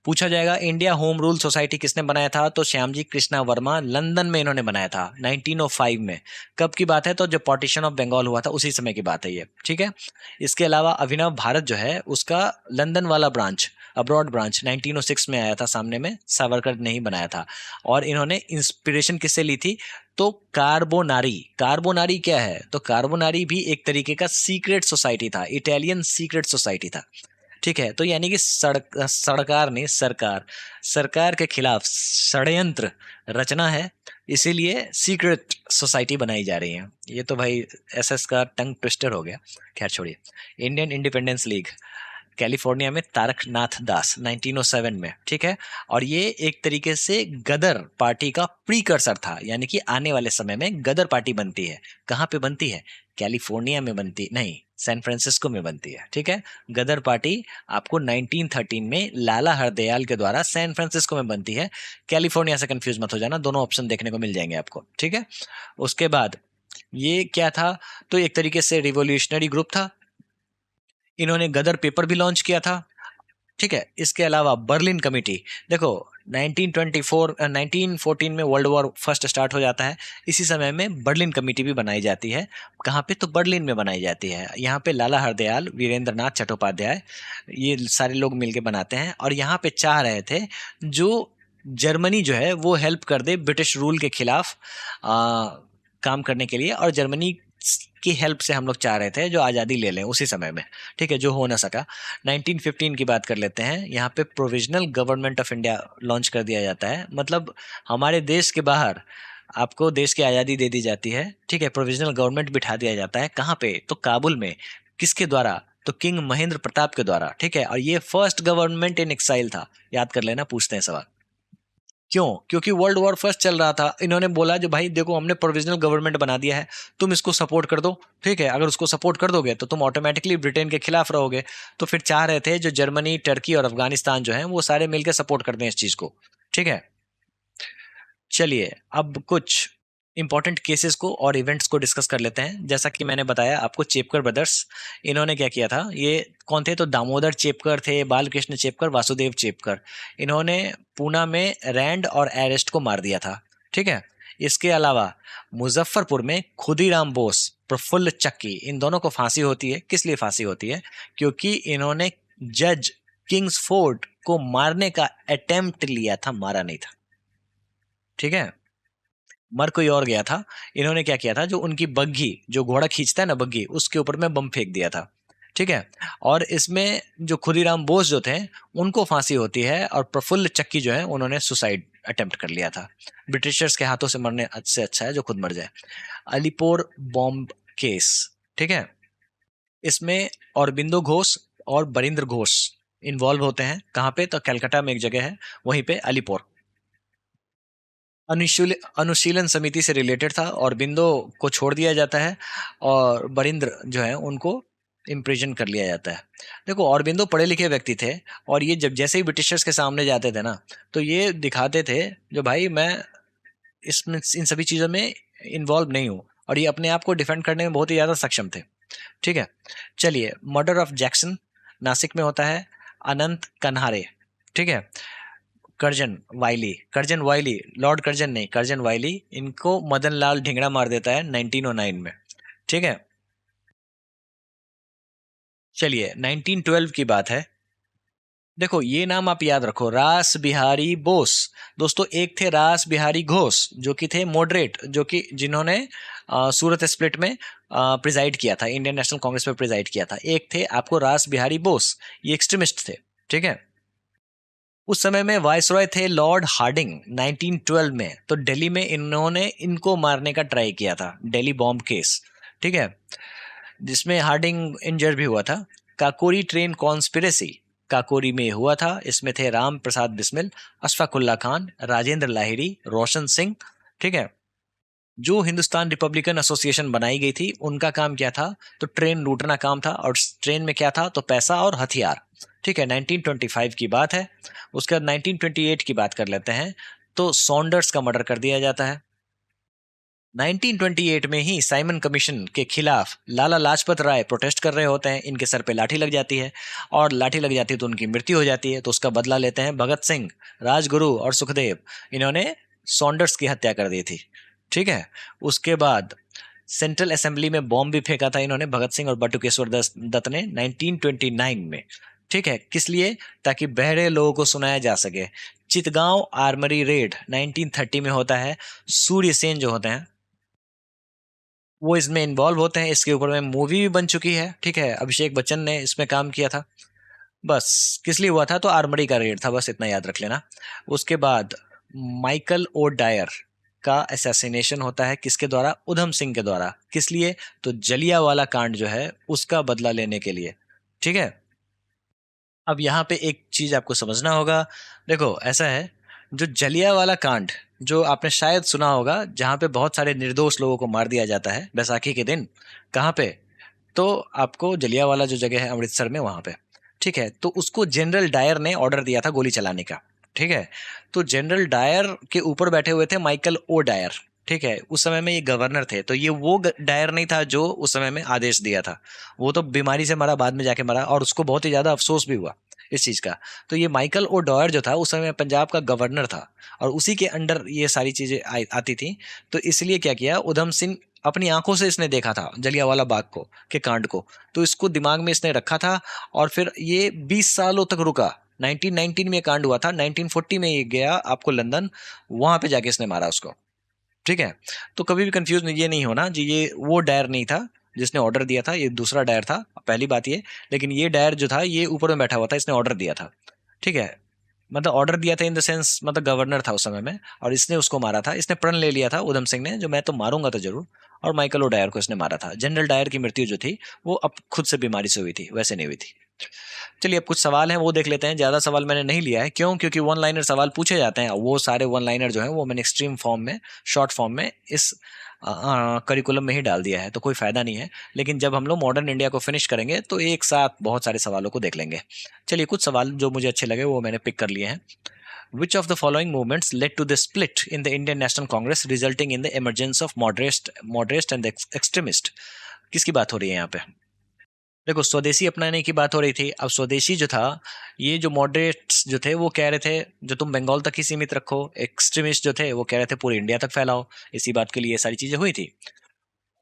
[SPEAKER 1] पूछा जाएगा इंडिया होम रूल सोसाइटी किसने बनाया था, तो श्यामजी कृष्णा वर्मा लंदन में इन्होंने बनाया था 1905 में। कब की बात है, तो जब पार्टीशन ऑफ बंगाल हुआ था उसी समय की बात है ये। ठीक है, इसके अलावा अभिनव भारत जो है उसका लंदन वाला ब्रांच, अब्रॉड ब्रांच 1906 में आया था सामने में, सावरकर ने ही बनाया था। और इन्होंने इंस्पिरेशन किससे ली थी, तो कार्बोनारी। कार्बोनारी क्या है, तो कार्बोनारी भी एक तरीके का सीक्रेट सोसाइटी था, इटालियन सीक्रेट सोसाइटी था। ठीक है, तो यानी कि सरकार ने सरकार के खिलाफ षड्यंत्र रचना है, इसीलिए सीक्रेट सोसाइटी बनाई जा रही है। ये तो भाई SS का टंग ट्विस्टर हो गया, खैर छोड़िए। इंडियन इंडिपेंडेंस लीग कैलिफोर्निया में तारकनाथ दास 1907 में। ठीक है, और ये एक तरीके से गदर पार्टी का प्रीकर्सर था, यानी कि आने वाले समय में गदर पार्टी बनती है। कहाँ पे बनती है, कैलिफोर्निया में बनती नहीं, सैन फ्रांसिस्को में बनती है। ठीक है, गदर पार्टी आपको 1913 में लाला हरदयाल के द्वारा सैन फ्रांसिस्को में बनती है। कैलिफोर्निया से कंफ्यूज मत हो जाना, दोनों ऑप्शन देखने को मिल जाएंगे आपको। ठीक है, उसके बाद ये क्या था, तो एक तरीके से रिवोल्यूशनरी ग्रुप था, इन्होंने गदर पेपर भी लॉन्च किया था। ठीक है, इसके अलावा बर्लिन कमेटी, देखो 1914 में वर्ल्ड वॉर फर्स्ट स्टार्ट हो जाता है, इसी समय में बर्लिन कमेटी भी बनाई जाती है। कहाँ पे, तो बर्लिन में बनाई जाती है। यहाँ पे लाला हरदयाल, वीरेंद्र नाथ चट्टोपाध्याय, ये सारे लोग मिलके बनाते हैं, और यहाँ पे चाह रहे थे जो जर्मनी जो है वो हेल्प कर दे ब्रिटिश रूल के खिलाफ काम करने के लिए, और जर्मनी की हेल्प से हम लोग चाह रहे थे जो आज़ादी ले लें उसी समय में। ठीक है, जो हो ना सका। 1915 की बात कर लेते हैं, यहाँ पे provisional government of India launch कर दिया जाता है, मतलब हमारे देश के बाहर आपको देश की आज़ादी दे दी जाती है। ठीक है, प्रोविजनल गवर्नमेंट बिठा दिया जाता है, कहाँ पे, तो काबुल में। किसके द्वारा, तो किंग महेंद्र प्रताप के द्वारा। ठीक है, और ये फर्स्ट गवर्नमेंट इन एक्साइल था, याद कर लेना, पूछते हैं सवाल। क्यों, क्योंकि वर्ल्ड वॉर फर्स्ट चल रहा था, इन्होंने बोला जो भाई देखो हमने प्रोविजनल गवर्नमेंट बना दिया है, तुम इसको सपोर्ट कर दो। ठीक है, अगर उसको सपोर्ट कर दोगे तो तुम ऑटोमेटिकली ब्रिटेन के खिलाफ रहोगे। तो फिर चाह रहे थे जो जर्मनी, टर्की और अफगानिस्तान जो है वो सारे मिलकर सपोर्ट कर दें इस चीज को। ठीक है, चलिए अब कुछ इंपॉर्टेंट केसेस को और इवेंट्स को डिस्कस कर लेते हैं। जैसा कि मैंने बताया आपको, चेपकर ब्रदर्स, इन्होंने क्या किया था, ये कौन थे, तो दामोदर चेपकर थे, बालकृष्ण चेपकर, वासुदेव चेपकर। इन्होंने पूना में रैंड और एरेस्ट को मार दिया था। ठीक है, इसके अलावा मुजफ्फरपुर में खुदीराम बोस, प्रफुल्ल चक्की, इन दोनों को फांसी होती है। किस लिए फांसी होती है, क्योंकि इन्होंने जज किंग्सफोर्ड को मारने का अटेम्प्ट लिया था, मारा नहीं था। ठीक है, मर कोई और गया था। इन्होंने क्या किया था, जो उनकी बग्घी, जो घोड़ा खींचता है ना बग्घी, उसके ऊपर में बम फेंक दिया था। ठीक है, और इसमें जो खुदीराम बोस जो थे उनको फांसी होती है, और प्रफुल्ल चक्की जो है उन्होंने सुसाइड अटेम्प्ट कर लिया था। ब्रिटिशर्स के हाथों से मरने से अच्छा है जो खुद मर जाए। अलीपुर बॉम्ब केस, ठीक है। इसमें औरबिंदो घोष और बरिंद्र घोष इन्वॉल्व होते हैं। कहाँ पे? तो कलकत्ता में एक जगह है, वहीं पे अलीपुर। अनुशीलन समिति से रिलेटेड था। और बिंदु को छोड़ दिया जाता है और बरिंद्र जो है उनको इम्प्रिजन कर लिया जाता है। देखो, औरबिंदो पढ़े लिखे व्यक्ति थे और ये जब जैसे ही ब्रिटिशर्स के सामने जाते थे ना, तो ये दिखाते थे जो भाई मैं इसमें इन सभी चीज़ों में इन्वॉल्व नहीं हूँ, और ये अपने आप को डिफेंड करने में बहुत ही ज़्यादा सक्षम थे। ठीक है। चलिए, मर्डर ऑफ जैक्सन नासिक में होता है, अनंत कन्हारे। ठीक है। कर्जन वाइली, लॉर्ड कर्जन नहीं, कर्जन वाइली, इनको मदन लाल ढिंगड़ा मार देता है 1909 में। ठीक है। चलिए, 1912 की बात है। देखो, ये नाम आप याद रखो, रास बिहारी बोस। दोस्तों, एक थे रास बिहारी घोष, जो कि थे मॉडरेट, जो कि जिन्होंने सूरत स्प्लिट में प्रिजाइड किया था, इंडियन नेशनल कांग्रेस में प्रिजाइड किया था। एक थे आपको रास बिहारी बोस, ये एक्सट्रीमिस्ट थे। ठीक है। उस समय में वायसरॉय थे लॉर्ड हार्डिंग 1912 में। तो दिल्ली में इन्होंने इनको मारने का ट्राई किया था, दिल्ली बॉम्ब केस। ठीक है। जिसमें हार्डिंग इंजर्ड भी हुआ था। काकोरी ट्रेन कॉन्स्पिरेसी काकोरी में हुआ था। इसमें थे राम प्रसाद बिस्मिल, अशफाकुल्ला खान, राजेंद्र लाहिरी, रोशन सिंह। ठीक है। जो हिंदुस्तान रिपब्लिकन एसोसिएशन बनाई गई थी, उनका काम क्या था? तो ट्रेन लूटना काम था। और ट्रेन में क्या था? तो पैसा और हथियार। ठीक है। 1925 की बात है। उसके बाद 1928 की बात कर लेते हैं। तो सॉन्डर्स का मर्डर कर दिया जाता है। 1928 में ही साइमन कमीशन के खिलाफ लाला लाजपत राय प्रोटेस्ट कर रहे होते हैं। इनके सर पे लाठी लग जाती है, और लाठी लग जाती है तो उनकी मृत्यु हो जाती है। तो उसका बदला लेते हैं भगत सिंह, राजगुरु और सुखदेव। इन्होंने सॉन्डर्स की हत्या कर दी थी। ठीक है। उसके बाद सेंट्रल असेंबली में बॉम्ब भी फेंका था इन्होंने, भगत सिंह और बटुकेश्वर दत्त ने 1929 में। ठीक है। किस लिए? ताकि बहरे लोगों को सुनाया जा सके। चितगांव आर्मरी रेड 1930 में होता है। सूर्य सेन जो होते हैं वो इसमें इन्वॉल्व होते हैं। इसके ऊपर में मूवी भी बन चुकी है। ठीक है। अभिषेक बच्चन ने इसमें काम किया था। बस किस लिए हुआ था? तो आर्मरी का रेड था, बस इतना याद रख लेना। उसके बाद माइकल ओ डायर का असैसिनेशन होता है। किसके द्वारा? उधम सिंह के द्वारा। किस लिए? तो जलियांवाला कांड जो है उसका बदला लेने के लिए। ठीक है। अब यहाँ पे एक चीज आपको समझना होगा। देखो, ऐसा है, जो जलियांवाला कांड, जो आपने शायद सुना होगा, जहाँ पे बहुत सारे निर्दोष लोगों को मार दिया जाता है बैसाखी के दिन। कहाँ पे? तो आपको जलियांवाला जो जगह है अमृतसर में, वहां पे। ठीक है। तो उसको जनरल डायर ने ऑर्डर दिया था गोली चलाने का। ठीक है। तो जनरल डायर के ऊपर बैठे हुए थे माइकल ओ डायर। ठीक है। उस समय में ये गवर्नर थे। तो ये वो डायर नहीं था जो उस समय में आदेश दिया था। वो तो बीमारी से मरा, बाद में जाके मरा, और उसको बहुत ही ज्यादा अफसोस भी हुआ इस चीज का। तो ये माइकल ओ डॉयर जो था उस समय पंजाब का गवर्नर था, और उसी के अंडर ये सारी चीजें आती थी। तो इसलिए क्या किया, उधम सिंह अपनी आंखों से इसने देखा था जलियांवाला बाग को, के कांड को। तो इसको दिमाग में इसने रखा था, और फिर ये 20 सालों तक रुका। 1919 में ये कांड हुआ था, 1940 में ये गया आपको लंदन, वहां पे जाके इसने मारा उसको। ठीक है। तो कभी भी कंफ्यूज ये नहीं होना जी, ये वो डायर नहीं था जिसने ऑर्डर दिया था, ये दूसरा डायर था, पहली बात ये। लेकिन ये डायर जो था ये ऊपर में बैठा हुआ था, इसने ऑर्डर दिया था। ठीक है। मतलब ऑर्डर दिया था इन द सेंस, मतलब गवर्नर था उस समय में, और इसने उसको मारा था। इसने प्रण ले लिया था उधम सिंह ने, जो मैं तो मारूंगा तो जरूर। और माइकल ओ डायर को इसने मारा था। जनरल डायर की मृत्यु जो थी वो अब खुद से बीमारी से हुई थी, वैसे नहीं हुई थी। चलिए, अब कुछ सवाल हैं वो देख लेते हैं। ज़्यादा सवाल मैंने नहीं लिया है, क्यों? क्योंकि वन लाइनर सवाल पूछे जाते हैं। वो सारे वन लाइनर जो है वो मैंने एक्सट्रीम फॉर्म में, शॉर्ट फॉर्म में इस करिकुलम में ही डाल दिया है, तो कोई फायदा नहीं है। लेकिन जब हम लोग मॉडर्न इंडिया को फिनिश करेंगे तो एक साथ बहुत सारे सवालों को देख लेंगे। चलिए, कुछ सवाल जो मुझे अच्छे लगे वो मैंने पिक कर लिए हैं। Which of the following movements led to the split in the Indian National Congress, resulting in the emergence of moderate and extremist? किसकी बात हो रही है यहाँ पे? देखो, स्वदेशी अपनाने की बात हो रही थी। अब स्वदेशी जो था, ये जो मॉडरेट्स जो थे वो कह रहे थे जो तुम बंगाल तक ही सीमित रखो। एक्सट्रीमिस्ट जो थे वो कह रहे थे पूरे इंडिया तक फैलाओ। इसी बात के लिए ये सारी चीजें हुई थी।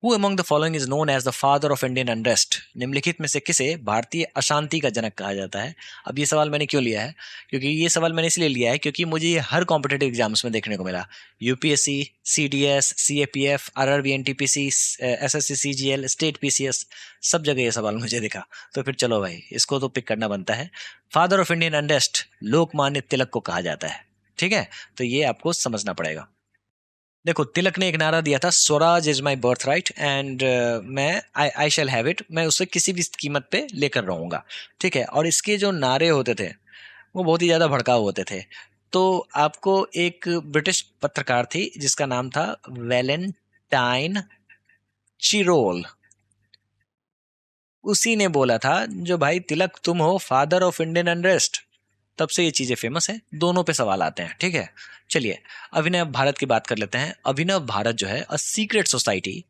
[SPEAKER 1] Who among the following is known as the father of Indian unrest? निम्नलिखित में से किसे भारतीय अशांति का जनक कहा जाता है? अब ये सवाल मैंने क्यों लिया है? क्योंकि ये सवाल मैंने इसलिए लिया है क्योंकि मुझे ये हर कॉम्पिटेटिव एग्जाम्स में देखने को मिला। UPSC, CDS, CAPF, RRB, NTPC, SSC, CGL, state PCS, सब जगह ये सवाल मुझे दिखा। तो फिर चलो भाई, इसको तो पिक करना बनता है। Father of Indian unrest Lokmanya Tilak को कहा जाता है। ठीक है। तो ये आपको समझना पड़ेगा। देखो, तिलक ने एक नारा दिया था, Swaraj is my birth right and मैं आई शैल हैव इट, मैं उसे किसी भी कीमत पे लेकर रहूंगा। ठीक है, और इसके जो नारे होते थे वो बहुत ही ज्यादा भड़काऊ होते थे। तो आपको एक ब्रिटिश पत्रकार थी जिसका नाम था वैलेंटाइन चिरोल, उसी ने बोला था, जो भाई तिलक तुम हो फादर ऑफ इंडियन अनरेस्ट। तब से ये चीजें फेमस है, दोनों पे सवाल आते हैं। ठीक है, चलिए अभिनव भारत की बात कर लेते हैं। अभिनव भारत जो है, a secret society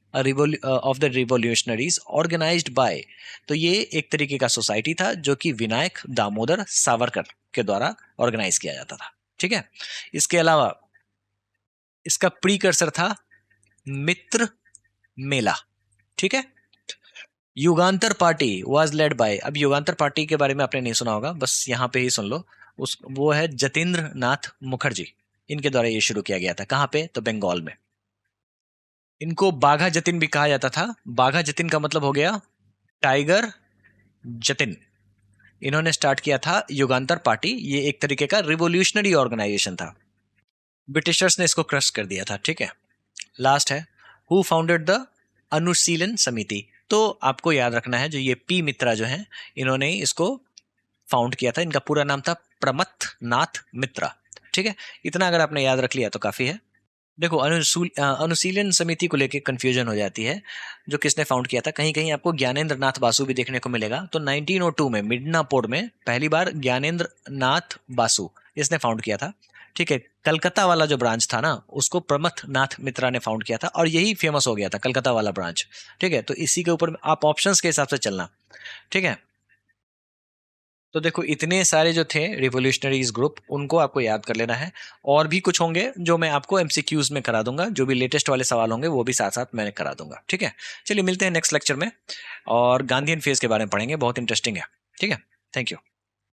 [SPEAKER 1] of the revolutionaries organised by, तो ये एक तरीके का सोसाइटी था जो कि विनायक दामोदर सावरकर के द्वारा ऑर्गेनाइज किया जाता था। ठीक है, इसके अलावा इसका प्रीकर्सर था मित्र मेला। ठीक है, युगांतर पार्टी वाज लेड बाय, अब युगांतर पार्टी के बारे में आपने नहीं सुना होगा, बस यहाँ पे ही सुन लो। उस वो है जतेंद्र नाथ मुखर्जी, इनके द्वारा ये शुरू किया गया था। कहाँ पे? तो बंगाल में। इनको बाघा जतिन भी कहा जाता था। बाघा जतिन का मतलब हो गया टाइगर जतिन। इन्होंने स्टार्ट किया था युगांतर पार्टी, ये एक तरीके का रिवोल्यूशनरी ऑर्गेनाइजेशन था। ब्रिटिशर्स ने इसको क्रश कर दिया था। ठीक है, लास्ट है, हु फाउंडेड द अनुशीलन समिति। तो आपको याद रखना है, जो ये पी मित्रा जो है, इन्होंने इसको फाउंड किया था। इनका पूरा नाम था प्रमथ नाथ मित्रा। ठीक है, इतना अगर आपने याद रख लिया तो काफी है। देखो, अनुशीलन समिति को लेके कंफ्यूजन हो जाती है, जो किसने फाउंड किया था। कहीं कहीं आपको ज्ञानेंद्र नाथ बासु भी देखने को मिलेगा। तो 1902 में मिडनापुर में पहली बार ज्ञानेंद्र नाथ बासु इसने फाउंड किया था। ठीक है, कलकत्ता वाला जो ब्रांच था ना, उसको प्रमथ नाथ मित्रा ने फाउंड किया था, और यही फेमस हो गया था कलकत्ता वाला ब्रांच। ठीक है, तो इसी के ऊपर आप ऑप्शंस के हिसाब से चलना। ठीक है, तो देखो, इतने सारे जो थे रिवोल्यूशनरीज ग्रुप, उनको आपको याद कर लेना है। और भी कुछ होंगे जो मैं आपको एमसीक्यूज में करा दूंगा, जो भी लेटेस्ट वाले सवाल होंगे वो भी साथ साथ मैंने करा दूंगा। ठीक है, चलिए मिलते हैं नेक्स्ट लेक्चर में, और गांधीयन फेज के बारे में पढ़ेंगे, बहुत इंटरेस्टिंग है। ठीक है, थैंक यू।